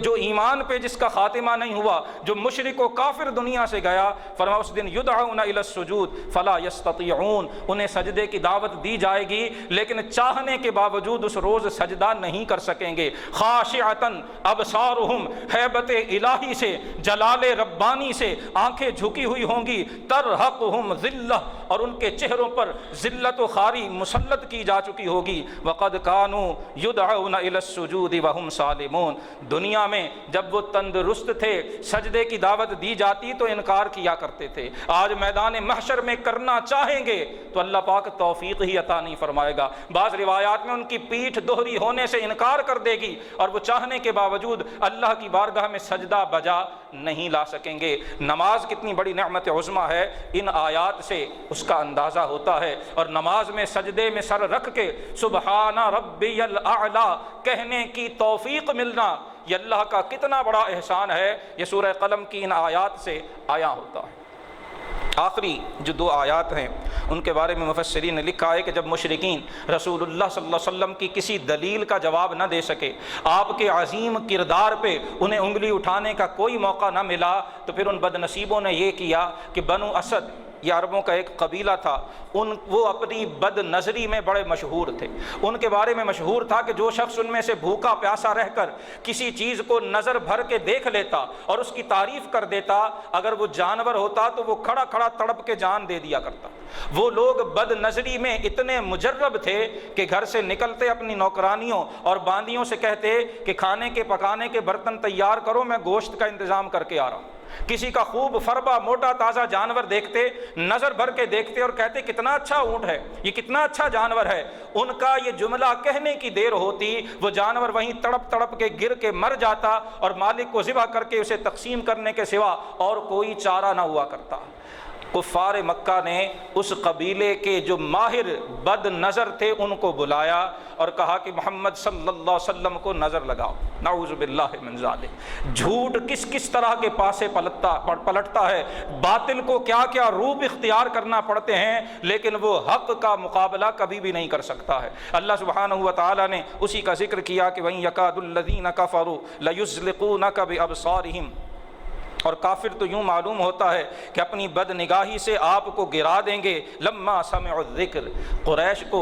جو ایمان پہ جس کا خاتمہ نہیں ہوا، جو مشرک و کافر دنیا سے گیا، فرمایا اس دن یدعون الی السجود فلا یستطیعون، انہیں سجدے کی دعوت دی جائے گی لیکن چاہنے کے باوجود اس روز سجدہ نہیں نہیں کر سکیں گے۔ خاشعتن ابصارہم، ہیبت الہی سے، جلال ربانی سے آنکھیں جھکی ہوئی ہوں گی۔ ترہقہم ذلہ، اور ان کے چہروں پر ذلت و خواری مسلط کی جا چکی ہوگی۔ وقد کانوا یدعون الی السجود وہم سالمون، دنیا میں جب وہ تندرست تھے سجدے کی دعوت دی جاتی تو انکار کیا کرتے تھے، آج میدان محشر میں کرنا چاہیں گے تو اللہ پاک توفیق ہی عطا نہیں فرمائے گا۔ بعض روایات میں ان کی پیٹھ دوہری ہونے سے انکار کر دے گی اور وہ چاہنے کے باوجود اللہ کی بارگاہ میں سجدہ بجا نہیں لا سکیں گے۔ نماز کتنی بڑی نعمت عظمیٰ ہے، ان آیات سے اس کا اندازہ ہوتا ہے۔ اور نماز میں سجدے میں سر رکھ کے سبحان ربی الاعلی کہنے کی توفیق ملنا، یہ اللہ کا کتنا بڑا احسان ہے، یہ سورہ قلم کی ان آیات سے آیا ہوتا ہے۔ آخری جو 2 آیات ہیں ان کے بارے میں مفسرین نے لکھا ہے کہ جب مشرکین رسول اللہ صلی اللہ علیہ وسلم کی کسی دلیل کا جواب نہ دے سکے، آپ کے عظیم کردار پہ انہیں انگلی اٹھانے کا کوئی موقع نہ ملا، تو پھر ان بد نصیبوں نے یہ کیا کہ بنو اسد، یہ عربوں کا ایک قبیلہ تھا، وہ اپنی بد نظری میں بڑے مشہور تھے۔ ان کے بارے میں مشہور تھا کہ جو شخص ان میں سے بھوکا پیاسا رہ کر کسی چیز کو نظر بھر کے دیکھ لیتا اور اس کی تعریف کر دیتا، اگر وہ جانور ہوتا تو وہ کھڑا کھڑا تڑپ کے جان دے دیا کرتا۔ وہ لوگ بد نظری میں اتنے مجرب تھے کہ گھر سے نکلتے اپنی نوکرانیوں اور باندیوں سے کہتے کہ کھانے کے پکانے کے برتن تیار کرو، میں گوشت کا انتظام کر کے آ رہا ہوں۔ کسی کا خوب فربا موٹا تازہ جانور دیکھتے، نظر بھر کے دیکھتے اور کہتے کتنا اچھا اونٹ ہے، یہ کتنا اچھا جانور ہے۔ ان کا یہ جملہ کہنے کی دیر ہوتی، وہ جانور وہیں تڑپ تڑپ کے گر کے مر جاتا اور مالک کو ذبح کر کے اسے تقسیم کرنے کے سوا اور کوئی چارہ نہ ہوا کرتا۔ کفار مکہ نے اس قبیلے کے جو ماہر بد نظر تھے ان کو بلایا اور کہا کہ محمد صلی اللہ علیہ وسلم کو نظر لگاؤ۔ نعوذ باللہ من ذالک، جھوٹ کس کس طرح کے پاسے پلٹتا ہے، باطل کو کیا کیا روپ اختیار کرنا پڑتے ہیں، لیکن وہ حق کا مقابلہ کبھی بھی نہیں کر سکتا ہے۔ اللہ سبحانہ و تعالیٰ نے اسی کا ذکر کیا کہ وَإِن يَكَادُ الَّذِينَ كَفَرُوا لَيُزْلِقُونَكَ بِأَبْصَارِهِمْ، اور کافر تو یوں معلوم ہوتا ہے کہ اپنی بد نگاہی سے آپ کو گرا دیں گے۔ لما سمعوا الذکر، قریش کو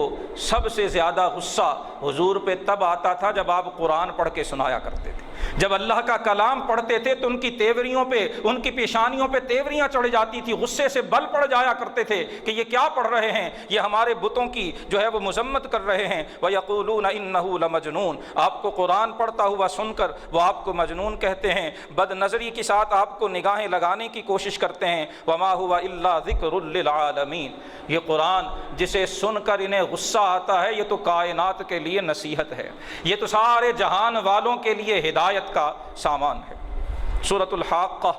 سب سے زیادہ غصہ حضور پہ تب آتا تھا جب آپ قرآن پڑھ کے سنایا کرتے تھے۔ جب اللہ کا کلام پڑھتے تھے تو ان کی تیوریوں پہ، ان کی پیشانیوں پہ تیوریاں چڑھ جاتی تھی، غصے سے بل پڑ جایا کرتے تھے کہ یہ کیا پڑھ رہے ہیں، یہ ہمارے بتوں کی جو ہے وہ مذمت کر رہے ہیں۔ وَيَقُولُونَ إِنَّهُ لَمَجْنُونَ، آپ کو قرآن پڑھتا ہوا سن کر وہ آپ کو مجنون کہتے ہیں، بد نظری کے ساتھ آپ کو نگاہیں لگانے کی کوشش کرتے ہیں۔ وَمَا هُوَ إِلَّا ذِكْرٌ لِّلْعَالَمِينَ، یہ قرآن جسے سن کر انہیں غصہ آتا ہے یہ تو کائنات کے لیے نصیحت ہے، یہ تو سارے جہان والوں کے لیے ہدایت کا سامان ہے۔ سورۃ الحاقہ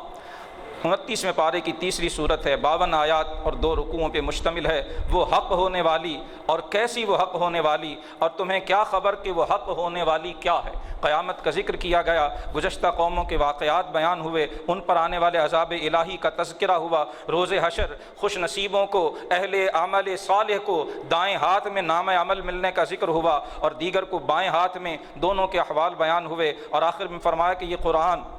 29ویں پارے کی تیسری صورت ہے، 52 آیات اور 2 رکوعوں پہ مشتمل ہے۔ وہ حق ہونے والی، اور کیسی وہ حق ہونے والی، اور تمہیں کیا خبر کہ وہ حق ہونے والی کیا ہے۔ قیامت کا ذکر کیا گیا، گزشتہ قوموں کے واقعات بیان ہوئے، ان پر آنے والے عذاب الہی کا تذکرہ ہوا۔ روز حشر خوش نصیبوں کو، اہل عمل صالح کو دائیں ہاتھ میں نام عمل ملنے کا ذکر ہوا اور دیگر کو بائیں ہاتھ میں، دونوں کے احوال بیان ہوئے، اور آخر میں فرمایا کہ یہ قرآن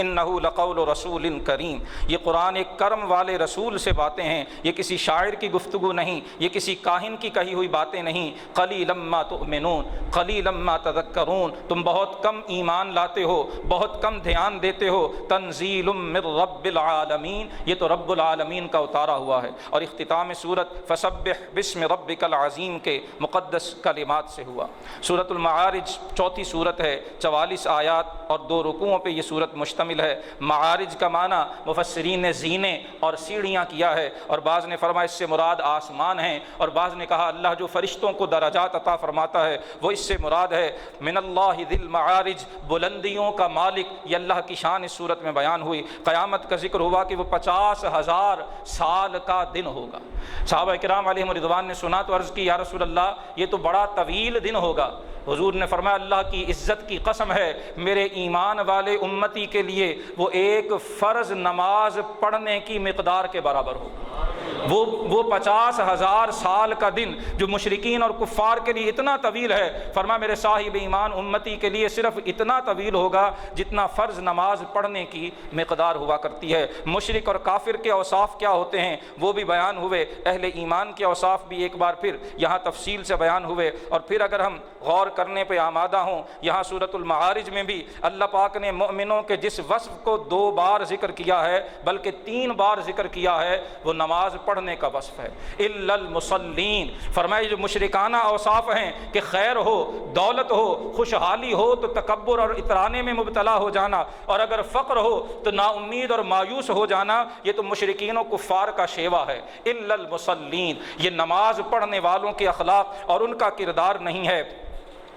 انہ لقول رسول کریم، یہ قرآن ایک کرم والے رسول سے باتیں ہیں، یہ کسی شاعر کی گفتگو نہیں، یہ کسی کاہن کی کہی ہوئی باتیں نہیں۔ قلیلا ما تؤمنون قلیلا ما تذکرون، تم بہت کم ایمان لاتے ہو، بہت کم دھیان دیتے ہو۔ تنزیل من رب العالمین، یہ تو رب العالمین کا اتارا ہوا ہے۔ اور اختتام سورت فسبح باسم ربک العظیم کے مقدس کلمات سے ہوا۔ سورۃ المعارج 4تھی سورت ہے، 44 آیات اور 2 رکوعوں پہ یہ سورت مشتمل ہے۔ معارج کا معنی مفسرین نے زینے اور سیڑھیاں کیا ہے، اور بعض نے فرمایا اس سے مراد آسمان ہیں، اور بعض نے کہا اللہ جو فرشتوں کو درجات عطا فرماتا ہے وہ اس سے مراد ہے۔ من اللہ ذی المعارج، بلندیوں کا مالک، یہ اللہ کی شان اس صورت میں بیان ہوئی۔ قیامت کا ذکر ہوا کہ وہ 50,000 سال کا دن ہوگا۔ صحابہ کرام علیہم رضوان نے سنا تو عرض کی یا رسول اللہ یہ تو بڑا طویل دن ہوگا۔ حضور نے فرمایا اللہ کی عزت کی قسم ہے، میرے ایمان والے امتی کے لیے وہ ایک فرض نماز پڑھنے کی مقدار کے برابر ہوگا۔ وہ 50,000 سال کا دن جو مشرکین اور کفار کے لیے اتنا طویل ہے، فرمایا میرے صاحب ایمان امتی کے لیے صرف اتنا طویل ہوگا جتنا فرض نماز پڑھنے کی مقدار ہوا کرتی ہے۔ مشرک اور کافر کے اوصاف کیا ہوتے ہیں وہ بھی بیان ہوئے، اہل ایمان کے اوصاف بھی ایک بار پھر یہاں تفصیل سے بیان ہوئے۔ اور پھر اگر ہم غور کرنے پہ آمادہ ہوں، یہاں سورۃ المعارج میں بھی اللہ پاک نے مؤمنوں کے جس وصف کو 2 بار ذکر کیا ہے بلکہ 3 بار ذکر کیا ہے، وہ نماز پڑھنے کا وصف ہے۔ الا المصلین، فرمایا جو مشرکانہ اوصاف ہیں کہ خیر ہو، دولت ہو، خوشحالی ہو تو تکبر اور اترانے میں مبتلا ہو جانا، اور اگر فقر ہو تو نا امید اور مایوس ہو جانا، یہ تو مشرکین و کفار کا شیوا ہے۔ الا المصلین، یہ نماز پڑھنے والوں کے اخلاق اور ان کا کردار نہیں ہے۔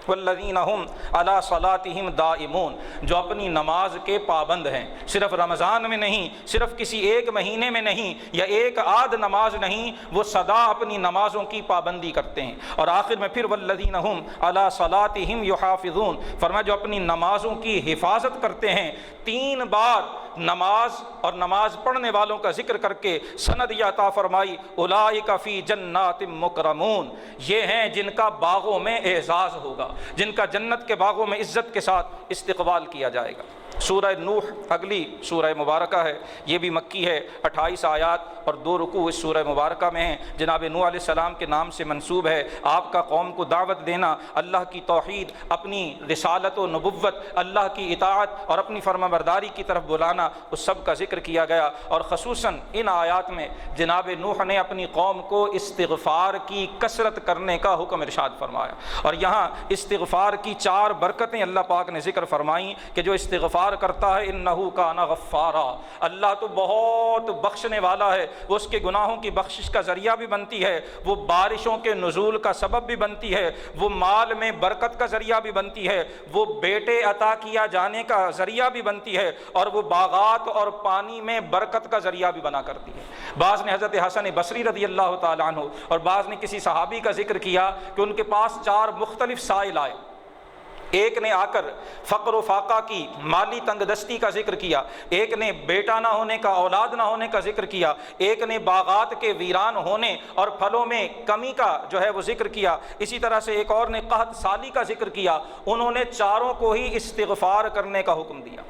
والذین هم علی صلاتهم دائمون، جو اپنی نماز کے پابند ہیں، صرف رمضان میں نہیں، صرف کسی ایک مہینے میں نہیں، یا ایک آدھ نماز نہیں، وہ سدا اپنی نمازوں کی پابندی کرتے ہیں۔ اور آخر میں پھر والذین هم علی صلاتهم یحافظون، فرمایا جو اپنی نمازوں کی حفاظت کرتے ہیں۔ 3 بار نماز اور نماز پڑھنے والوں کا ذکر کر کے سند عطا فرمائی، اولئک فی جنات مکرمون، یہ ہیں جن کا باغوں میں اعزاز ہوگا، جن کا جنت کے باغوں میں عزت کے ساتھ استقبال کیا جائے گا۔ سورہ نوح اگلی سورہ مبارکہ ہے، یہ بھی مکی ہے، 28 آیات اور 2 رکوع اس سورہ مبارکہ میں ہیں۔ جناب نوح علیہ السلام کے نام سے منسوب ہے۔ آپ کا قوم کو دعوت دینا، اللہ کی توحید، اپنی رسالت و نبوت، اللہ کی اطاعت اور اپنی فرمانبرداری کی طرف بلانا، اس سب کا ذکر کیا گیا۔ اور خصوصاً ان آیات میں جناب نوح نے اپنی قوم کو استغفار کی کثرت کرنے کا حکم ارشاد فرمایا، اور یہاں استغفار کی 4 برکتیں اللہ پاک نے ذکر فرمائیں کہ جو استغفار کرتا ہے انہو کان غفارا، اللہ تو بہت بخشنے والا ہے، وہ اس کے گناہوں کی بخشش کا ذریعہ بھی بنتی ہے، وہ بارشوں کے نزول کا سبب بھی بنتی ہے، وہ مال میں برکت کا ذریعہ بھی بنتی ہے، وہ بیٹے عطا کیا جانے کا ذریعہ بھی بنتی ہے، اور وہ باغات اور پانی میں برکت کا ذریعہ بھی بنا کرتی ہے۔ بعض نے حضرت حسن بصری رضی اللہ تعالیٰ عنہ اور بعض نے کسی صحابی کا ذکر کیا کہ ان کے پاس 4 مختلف سائل آئے۔ ایک نے آ کر فقر و فاقہ کی، مالی تنگ دستی کا ذکر کیا، ایک نے بیٹا نہ ہونے کا، اولاد نہ ہونے کا ذکر کیا، ایک نے باغات کے ویران ہونے اور پھلوں میں کمی کا جو ہے وہ ذکر کیا، اسی طرح سے ایک اور نے قحط سالی کا ذکر کیا۔ انہوں نے چاروں کو ہی استغفار کرنے کا حکم دیا۔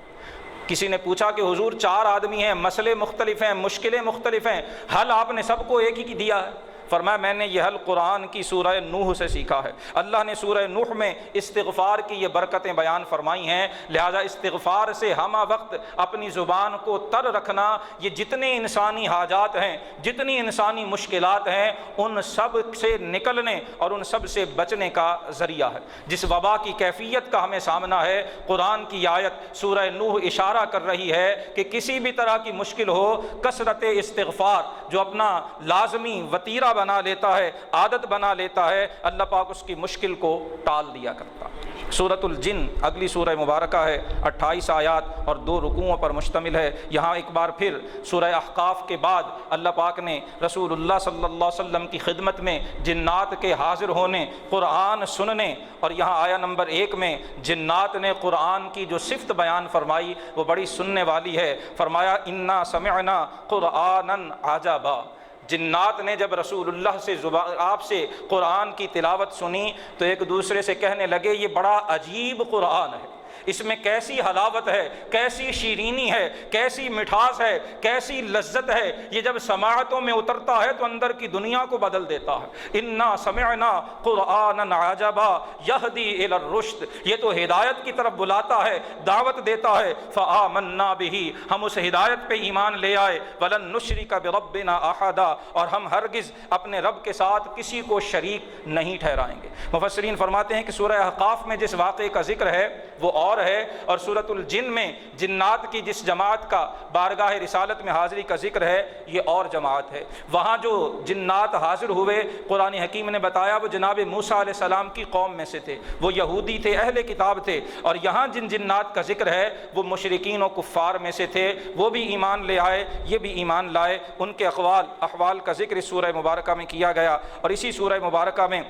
کسی نے پوچھا کہ حضور 4 آدمی ہیں، مسئلے مختلف ہیں، مشکلیں مختلف ہیں، حل آپ نے سب کو ایک ہی دیا ہے؟ فرمایا میں نے یہ حل قرآن کی سورہ نوح سے سیکھا ہے۔ اللہ نے سورہ نوح میں استغفار کی یہ برکتیں بیان فرمائی ہیں، لہذا استغفار سے ہمہ وقت اپنی زبان کو تر رکھنا، یہ جتنے انسانی حاجات ہیں، جتنی انسانی مشکلات ہیں، ان سب سے نکلنے اور ان سب سے بچنے کا ذریعہ ہے۔ جس وبا کی کیفیت کا ہمیں سامنا ہے، قرآن کی آیت سورہ نوح اشارہ کر رہی ہے کہ کسی بھی طرح کی مشکل ہو، کثرت استغفار جو اپنا لازمی وتیرہ بنا لیتا ہے، عادت بنا لیتا ہے، اللہ پاک اس کی مشکل کو ٹال دیا کرتا۔ سورۃ الجن اگلی سورہ مبارکہ ہے، 28 آیات اور 2 رکوعوں پر مشتمل ہے۔ یہاں ایک بار پھر سورہ احقاف کے بعد اللہ پاک نے رسول اللہ صلی اللہ علیہ وسلم کی خدمت میں جنات کے حاضر ہونے، قرآن سننے، اور یہاں آیا نمبر 1 میں جنات نے قرآن کی جو صفت بیان فرمائی وہ بڑی سننے والی ہے۔ فرمایا انا سمعنا قرآنا عجبا، جنات نے جب رسول اللہ سے آپ سے قرآن کی تلاوت سنی تو ایک دوسرے سے کہنے لگے یہ بڑا عجیب قرآن ہے، اس میں کیسی حلاوت ہے، کیسی شیرینی ہے، کیسی مٹھاس ہے، کیسی لذت ہے، یہ جب سماعتوں میں اترتا ہے تو اندر کی دنیا کو بدل دیتا ہے۔ انا سمعنا قرآنا عجبا یہدی الی الرشد، یہ تو ہدایت کی طرف بلاتا ہے، دعوت دیتا ہے۔ فآمنا بہ، ہم اس ہدایت پہ ایمان لے آئے۔ ولن نشرک بربنا احدا، اور ہم ہرگز اپنے رب کے ساتھ کسی کو شریک نہیں ٹھہرائیں گے۔ مفسرین فرماتے ہیں کہ سورہ احقاف میں جس واقعے کا ذکر ہے وہ اور ہے، اور سورۃ الجن میں جنات کی جس جماعت کا بارگاہ رسالت میں حاضری کا ذکر ہے یہ اور جماعت ہے۔ وہاں جو جنات حاضر ہوئے قرآن حکیم نے بتایا وہ جناب موسیٰ علیہ السلام کی قوم میں سے تھے، وہ یہودی تھے، اہل کتاب تھے، اور یہاں جن جنات کا ذکر ہے وہ مشرکین و کفار میں سے تھے، وہ بھی ایمان لے آئے، یہ بھی ایمان لائے۔ ان کے احوال کا ذکر اس سورہ مبارکہ میں کیا گیا، اور اسی سورہ مبارکہ میں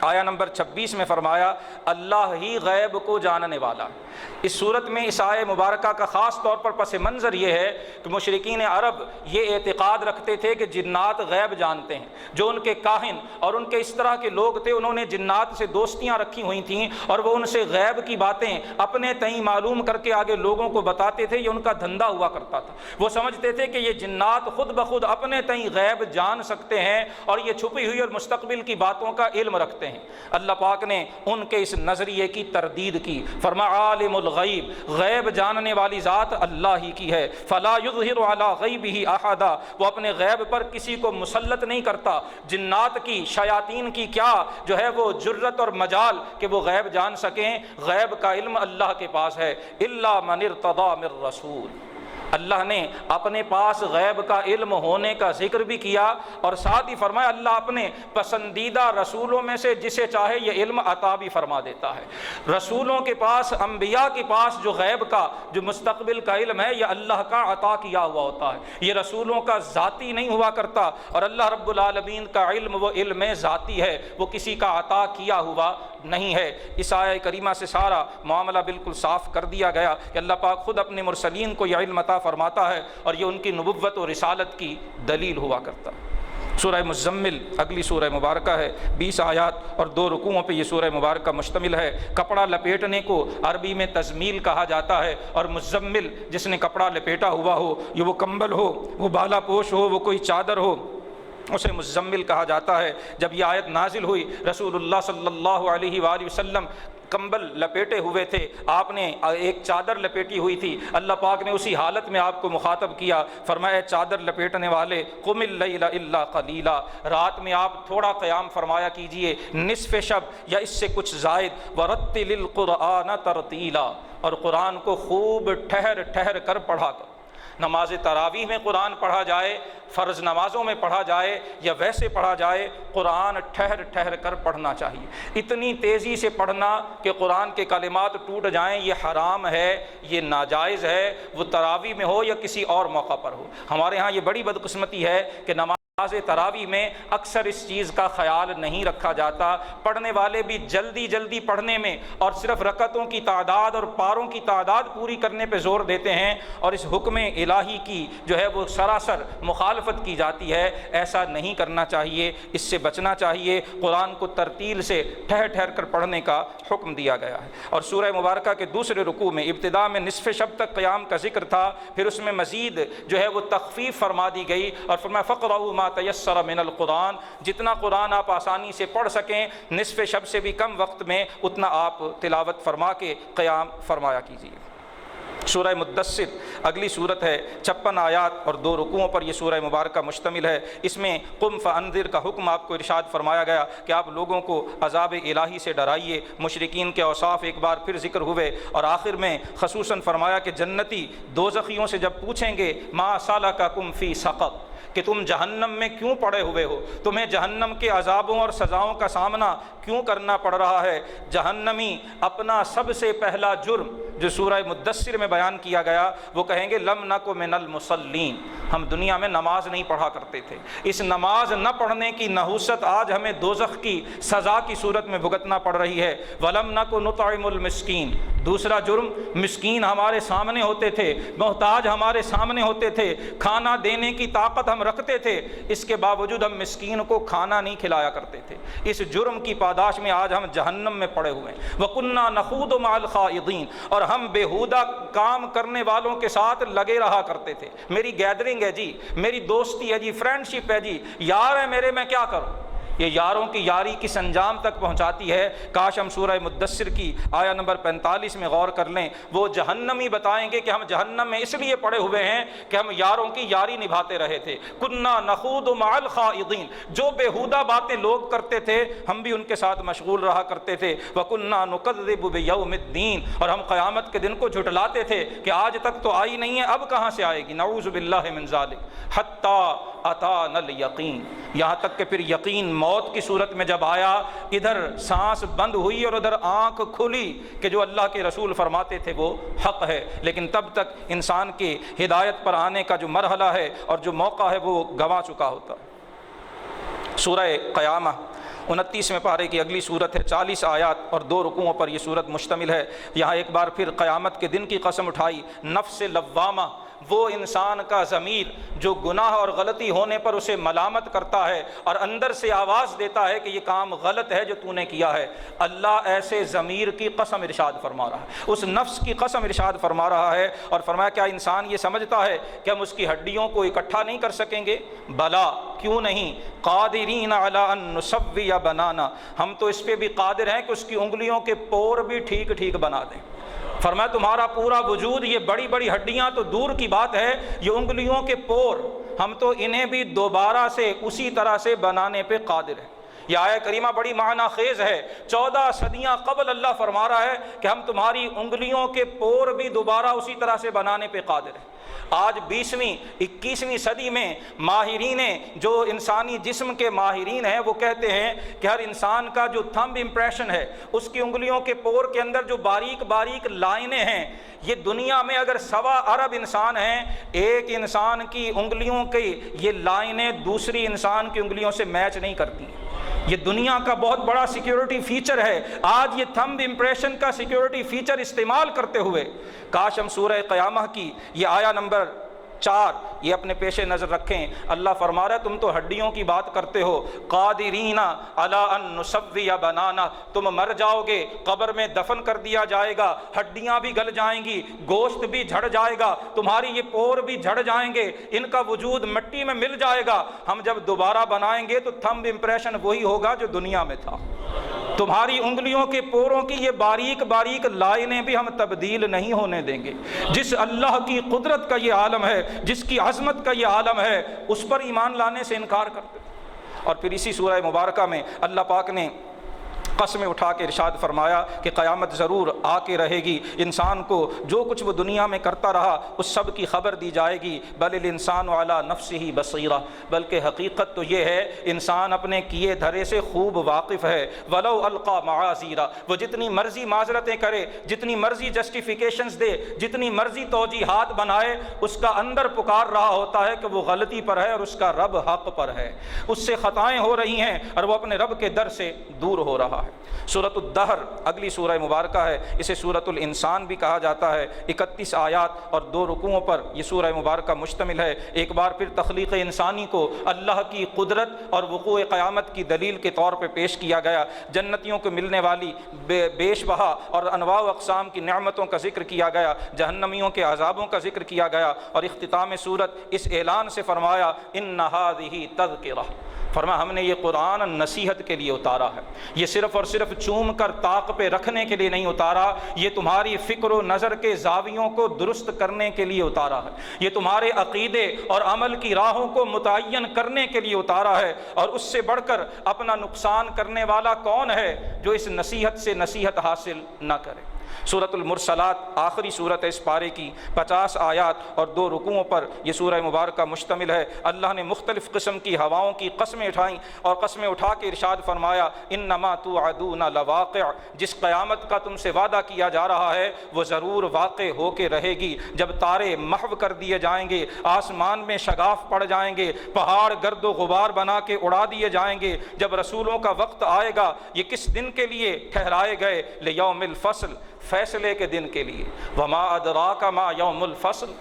آیا نمبر 26 میں فرمایا اللہ ہی غیب کو جاننے والا۔ اس صورت میں اس آیہ مبارکہ کا خاص طور پر پس منظر یہ ہے کہ مشرکین عرب یہ اعتقاد رکھتے تھے کہ جنات غیب جانتے ہیں۔ جو ان کے کاہن اور ان کے اس طرح کے لوگ تھے، انہوں نے جنات سے دوستیاں رکھی ہوئی تھیں اور وہ ان سے غیب کی باتیں اپنے تئیں معلوم کر کے آگے لوگوں کو بتاتے تھے۔ یہ ان کا دھندا ہوا کرتا تھا۔ وہ سمجھتے تھے کہ یہ جنات خود بخود اپنے تئیں غیب جان سکتے ہیں اور یہ چھپی ہوئی اور مستقبل کی باتوں کا علم رکھتے ہیں۔ اللہ پاک نے ان کے اس نظریے کی تردید کی، فرمایا عالم الغیب، غیب جاننے والی ذات اللہ ہی کی ہے، فلا یظہر علی غیبہ احدا، وہ اپنے غیب پر کسی کو مسلط نہیں کرتا۔ جنات کی، شیاطین کی کیا جو ہے وہ جرت اور مجال کہ وہ غیب جان سکیں؟ غیب کا علم اللہ کے پاس ہے۔ الا من ارتضی من رسول، اللہ نے اپنے پاس غیب کا علم ہونے کا ذکر بھی کیا اور ساتھ ہی فرمایا اللہ اپنے پسندیدہ رسولوں میں سے جسے چاہے یہ علم عطا بھی فرما دیتا ہے۔ رسولوں کے پاس، انبیاء کے پاس جو غیب کا، جو مستقبل کا علم ہے، یہ اللہ کا عطا کیا ہوا ہوتا ہے۔ یہ رسولوں کا ذاتی نہیں ہوا کرتا، اور اللہ رب العالمین کا علم وہ علم ذاتی ہے، وہ کسی کا عطا کیا ہوا نہیں ہے۔ اس آیہ کریمہ سے سارا معاملہ بالکل صاف کر دیا گیا کہ اللہ پاک خود اپنے مرسلین کو یہ علم عطا فرماتا ہے اور یہ ان کی نبوت و رسالت کی دلیل ہوا کرتا ہے۔ سورہ مزمل اگلی سورہ مبارکہ ہے، 20 آیات اور 2 رکوعوں پہ یہ سورہ مبارکہ مشتمل ہے۔ کپڑا لپیٹنے کو عربی میں تزمیل کہا جاتا ہے، اور مزمل جس نے کپڑا لپیٹا ہوا ہو، یہ وہ کمبل ہو، وہ بالا پوش ہو، وہ کوئی چادر ہو، اسے مزمل کہا جاتا ہے۔ جب یہ آیت نازل ہوئی، رسول اللہ صلی اللہ علیہ وآلہ وسلم کمبل لپیٹے ہوئے تھے، آپ نے ایک چادر لپیٹی ہوئی تھی۔ اللہ پاک نے اسی حالت میں آپ کو مخاطب کیا، فرمایا چادر لپیٹنے والے قم اللیل الا قلیلا، رات میں آپ تھوڑا قیام فرمایا کیجئے، نصف شب یا اس سے کچھ زائد، ورتل القرآن ترتیلا، اور قرآن کو خوب ٹھہر ٹھہر کر پڑھا کر۔ نماز تراویح میں قرآن پڑھا جائے، فرض نمازوں میں پڑھا جائے یا ویسے پڑھا جائے، قرآن ٹھہر ٹھہر کر پڑھنا چاہیے۔ اتنی تیزی سے پڑھنا کہ قرآن کے کلمات ٹوٹ جائیں، یہ حرام ہے، یہ ناجائز ہے، وہ تراویح میں ہو یا کسی اور موقع پر ہو۔ ہمارے ہاں یہ بڑی بدقسمتی ہے کہ نماز تراویح میں اکثر اس چیز کا خیال نہیں رکھا جاتا۔ پڑھنے والے بھی جلدی جلدی پڑھنے میں اور صرف رکعتوں کی تعداد اور پاروں کی تعداد پوری کرنے پہ زور دیتے ہیں، اور اس حکم الہی کی جو ہے وہ سراسر مخالفت کی جاتی ہے۔ ایسا نہیں کرنا چاہیے، اس سے بچنا چاہیے۔ قرآن کو ترتیل سے ٹھہر ٹھہر کر پڑھنے کا حکم دیا گیا ہے۔ اور سورہ مبارکہ کے دوسرے رکوع میں ابتدا میں نصف شب تک قیام کا ذکر تھا، پھر اس میں مزید جو ہے وہ تخفیف فرما دی گئی، اور فرمایا فقرؤوا ما تیسر من القرآن، جتنا قرآن آپ آسانی سے پڑھ سکیں، نصف شب سے بھی کم وقت میں اتنا آپ تلاوت فرما کے قیام فرمایا کیجیے۔ سورہ مدثر اگلی صورت ہے، 56 آیات اور 2 رکوعوں پر یہ سورہ مبارکہ مشتمل ہے۔ اس میں قم فانذر کا حکم آپ کو ارشاد فرمایا گیا کہ آپ لوگوں کو عذاب الہی سے ڈرائیے۔ مشرکین کے اوصاف ایک بار پھر ذکر ہوئے، اور آخر میں خصوصاً فرمایا کہ جنتی دوزخیوں سے جب پوچھیں گے ما سلککم فی سقر، کہ تم جہنم میں کیوں پڑے ہوئے ہو، تمہیں جہنم کے عذابوں اور سزاؤں کا سامنا کیوں کرنا پڑ رہا ہے، جہنمی اپنا سب سے پہلا جرم جو سورہ مدثر میں بیان کیا گیا وہ کہیں گے لم نک من المصلین، ہم دنیا میں نماز نہیں پڑھا کرتے تھے۔ اس نماز نہ پڑھنے کی نحوست آج ہمیں دوزخ کی سزا کی صورت میں بھگتنا پڑ رہی ہے۔ ولم نک نطعم المسکین، دوسرا جرم، مسکین ہمارے سامنے ہوتے تھے، محتاج ہمارے سامنے ہوتے تھے، کھانا دینے کی طاقت ہم رکھتے تھے، اس کے باوجود ہم مسکین کو کھانا نہیں کھلایا کرتے تھے۔ اس جرم کی پاداش میں آج ہم جہنم میں پڑے ہوئے ہیں۔ وَكُنَّا نَخُوضُ مَعَ الْخَائِضِينَ، اور ہم بیہودہ کام کرنے والوں کے ساتھ لگے رہا کرتے تھے۔ میری گیدرنگ ہے جی، میری دوستی ہے جی، فرینڈشپ ہے جی، یار ہے میرے، میں کیا کروں؟ یہ یاروں کی یاری کس انجام تک پہنچاتی ہے۔ کاش ہم سورہ مدثر کی آیا نمبر 45 میں غور کر لیں، وہ جہنمی بتائیں گے کہ ہم جہنم میں اس لیے پڑے ہوئے ہیں کہ ہم یاروں کی یاری نبھاتے رہے تھے۔ کنا نخوض مع الخائضین، جو بیہودہ باتیں لوگ کرتے تھے ہم بھی ان کے ساتھ مشغول رہا کرتے تھے۔ وکنا نکذب بیوم الدین، اور ہم قیامت کے دن کو جھٹلاتے تھے کہ آج تک تو آئی نہیں ہے، اب کہاں سے آئے گی، نعوذ باللہ من ذالک، حتی اتانا الیقین، یہاں تک کہ پھر یقین موت کی صورت میں جب آیا، ادھر سانس بند ہوئی اور ادھر آنکھ کھلی کہ جو اللہ کے رسول فرماتے تھے وہ حق ہے، لیکن تب تک انسان کی ہدایت پر آنے کا جو مرحلہ ہے اور جو موقع ہے وہ گنوا چکا ہوتا۔ سورہ قیامہ 29ویں پارے کی اگلی صورت ہے، 40 آیات اور 2 رکوعوں پر یہ صورت مشتمل ہے۔ یہاں ایک بار پھر قیامت کے دن کی قسم اٹھائی۔ نفس لوامہ، وہ انسان کا ضمیر جو گناہ اور غلطی ہونے پر اسے ملامت کرتا ہے اور اندر سے آواز دیتا ہے کہ یہ کام غلط ہے جو تو نے کیا ہے، اللہ ایسے ضمیر کی قسم ارشاد فرما رہا ہے، اس نفس کی قسم ارشاد فرما رہا ہے، اور فرمایا کیا انسان یہ سمجھتا ہے کہ ہم اس کی ہڈیوں کو اکٹھا نہیں کر سکیں گے؟ بلا، کیوں نہیں، قادرین علی ان نسوی بنانا، ہم تو اس پہ بھی قادر ہیں کہ اس کی انگلیوں کے پور بھی ٹھیک ٹھیک بنا دیں۔ فرمایا تمہارا پورا وجود، یہ بڑی بڑی ہڈیاں تو دور کی بات ہے، یہ انگلیوں کے پور ہم تو انہیں بھی دوبارہ سے اسی طرح سے بنانے پہ قادر ہیں۔ یہ آیہ کریمہ بڑی معنی خیز ہے، 14 صدیاں قبل اللہ فرما رہا ہے کہ ہم تمہاری انگلیوں کے پور بھی دوبارہ اسی طرح سے بنانے پہ قادر ہیں۔ آج 20ویں 21ویں صدی میں ماہرین، جو انسانی جسم کے ماہرین ہیں، وہ کہتے ہیں کہ ہر انسان کا جو تھمب امپریشن ہے، اس کی انگلیوں کے پور کے اندر جو باریک باریک لائنیں ہیں، یہ دنیا میں اگر 1.25 ارب انسان ہیں، ایک انسان کی انگلیوں کی یہ لائنیں دوسری انسان کی انگلیوں سے میچ نہیں کرتی۔ یہ دنیا کا بہت بڑا سیکیورٹی فیچر ہے۔ آج یہ تھمب امپریشن کا سیکیورٹی فیچر استعمال کرتے ہوئے کاش ہم سورہ قیامہ کی یہ آیہ نمبر 4 یہ اپنے پیش نظر رکھیں۔ اللہ فرما رہا ہے تم تو ہڈیوں کی بات کرتے ہو، قادرین علی ان نسوی بنانا، تم مر جاؤ گے، قبر میں دفن کر دیا جائے گا، ہڈیاں بھی گل جائیں گی، گوشت بھی جھڑ جائے گا، تمہاری یہ پور بھی جھڑ جائیں گے، ان کا وجود مٹی میں مل جائے گا، ہم جب دوبارہ بنائیں گے تو تھمب امپریشن وہی ہوگا جو دنیا میں تھا۔ تمہاری انگلیوں کے پوروں کی یہ باریک باریک لائنیں بھی ہم تبدیل نہیں ہونے دیں گے۔ جس اللہ کی قدرت کا یہ عالم ہے، جس کی عظمت کا یہ عالم ہے، اس پر ایمان لانے سے انکار کرتے۔ اور پھر اسی سورہ مبارکہ میں اللہ پاک نے قسمیں اٹھا کے ارشاد فرمایا کہ قیامت ضرور آ کے رہے گی، انسان کو جو کچھ وہ دنیا میں کرتا رہا اس سب کی خبر دی جائے گی۔ بل الانسان علی نفسہ بصیرہ، بلکہ حقیقت تو یہ ہے انسان اپنے کیے دھرے سے خوب واقف ہے۔ ولو القی معاذیرہ، وہ جتنی مرضی معذرتیں کرے، جتنی مرضی جسٹیفیکیشنز دے، جتنی مرضی توجیحات بنائے، اس کا اندر پکار رہا ہوتا ہے کہ وہ غلطی پر ہے اور اس کا رب حق پر ہے، اس سے خطائیں ہو رہی ہیں اور وہ اپنے رب کے در سے دور ہو رہا ہے۔ سورۃ الدہر اگلی سورہ مبارکہ ہے، اسے سورۃ الانسان بھی کہا جاتا ہے۔ 31 آیات اور 2 رکوعوں پر یہ سورہ مبارکہ مشتمل ہے۔ ایک بار پھر تخلیق انسانی کو اللہ کی قدرت اور وقوع قیامت کی دلیل کے طور پہ پیش کیا گیا۔ جنتیوں کو ملنے والی بیش بہا اور انواع و اقسام کی نعمتوں کا ذکر کیا گیا، جہنمیوں کے عذابوں کا ذکر کیا گیا، اور اختتام صورت اس اعلان سے فرمایا ان ھذہ تذکرہ، فرمایا ہم نے یہ قرآن نصیحت کے لیے اتارا ہے، یہ صرف اور صرف چوم کر طاق پہ رکھنے کے لیے نہیں اتارا، یہ تمہاری فکر و نظر کے زاویوں کو درست کرنے کے لیے اتارا ہے، یہ تمہارے عقیدے اور عمل کی راہوں کو متعین کرنے کے لیے اتارا ہے، اور اس سے بڑھ کر اپنا نقصان کرنے والا کون ہے جو اس نصیحت سے نصیحت حاصل نہ کرے۔ سورۃ المرسلات آخری صورت ہے اس پارے کی، 50 آیات اور 2 رکوعوں پر یہ سورہ مبارکہ مشتمل ہے۔ اللہ نے مختلف قسم کی ہواؤں کی قسمیں اٹھائیں اور قسمیں اٹھا کے ارشاد فرمایا انما توعدون لواقع، جس قیامت کا تم سے وعدہ کیا جا رہا ہے وہ ضرور واقع ہو کے رہے گی۔ جب تارے محو کر دیے جائیں گے، آسمان میں شگاف پڑ جائیں گے، پہاڑ گرد و غبار بنا کے اڑا دیے جائیں گے، جب رسولوں کا وقت آئے گا، یہ کس دن کے لیے ٹھہرائے گئے؟ لیوم الفصل، فیصلے کے دن کے لیے۔ وما ادراک ما یوم الفصل،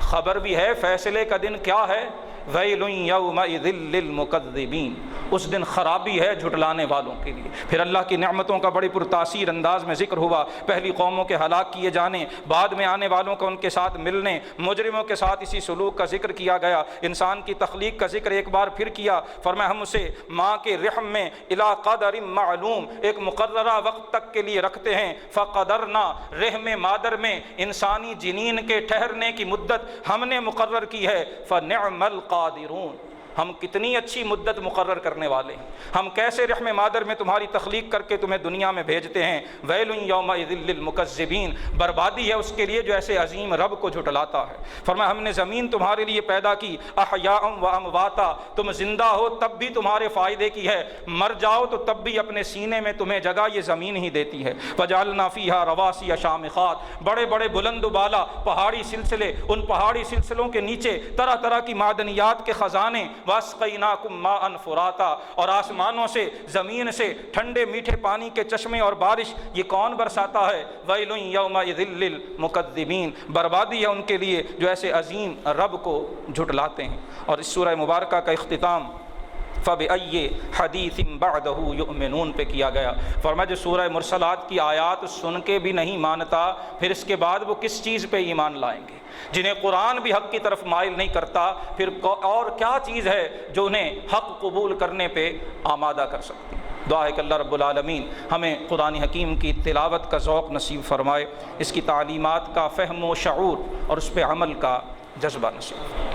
خبر بھی ہے فیصلے کا دن کیا ہے۔ ویل یومئذ للمکذبین، اس دن خرابی ہے جھٹلانے والوں کے لیے۔ پھر اللہ کی نعمتوں کا بڑی پرتاثیر انداز میں ذکر ہوا، پہلی قوموں کے ہلاک کیے جانے، بعد میں آنے والوں کو ان کے ساتھ ملنے، مجرموں کے ساتھ اسی سلوک کا ذکر کیا گیا، انسان کی تخلیق کا ذکر ایک بار پھر کیا، فرمایا ہم اسے ماں کے رحم میں الی قدر معلوم، ایک مقررہ وقت تک کے لیے رکھتے ہیں۔ فقدرنا، رحم مادر میں انسانی جنین کے ٹھہرنے کی مدت ہم نے مقرر کی ہے۔ فنعم القادرون، ہم کتنی اچھی مدت مقرر کرنے والے ہیں، ہم کیسے رحم مادر میں تمہاری تخلیق کر کے تمہیں دنیا میں بھیجتے ہیں۔ ویل یومئذ للمکذبین، بربادی ہے اس کے لیے جو ایسے عظیم رب کو جھٹلاتا ہے۔ فرمایا ہم نے زمین تمہارے لیے پیدا کی، احیاء و امواتا، تم زندہ ہو تب بھی تمہارے فائدے کی ہے، مر جاؤ تو تب بھی اپنے سینے میں تمہیں جگہ یہ زمین ہی دیتی ہے۔ وجعلنا فیہا رواسی شامخات، بڑے بڑے بلند و بالا پہاڑی سلسلے، ان پہاڑی سلسلوں کے نیچے طرح طرح کی معدنیات کے خزانے وَأَسْقَيْنَاكُم مَّاءً فُرَاتًا، اور آسمانوں سے زمین سے ٹھنڈے میٹھے پانی کے چشمے اور بارش یہ کون برساتا ہے؟ وَيْلٌ يَوْمَئِذٍ لِّلْمُكَذِّبِينَ، بربادی ہے ان کے لیے جو ایسے عظیم رب کو جھٹلاتے ہیں۔ اور اس سورہ مبارکہ کا اختتام فَبِأَيِّ حَدِيثٍ بَعْدَهُ يُؤْمِنُونَ پہ کیا گیا۔ فرمایا جو سورہ مرسلات کی آیات سن کے بھی نہیں مانتا، پھر اس کے بعد وہ کس چیز پہ ایمان لائیں گے؟ جنہیں قرآن بھی حق کی طرف مائل نہیں کرتا، پھر اور کیا چیز ہے جو انہیں حق قبول کرنے پہ آمادہ کر سکتی؟ دعا ہے کہ اللہ رب العالمین ہمیں قرآن حکیم کی تلاوت کا ذوق نصیب فرمائے، اس کی تعلیمات کا فہم و شعور اور اس پہ عمل کا جذبہ نصیب فرمائے۔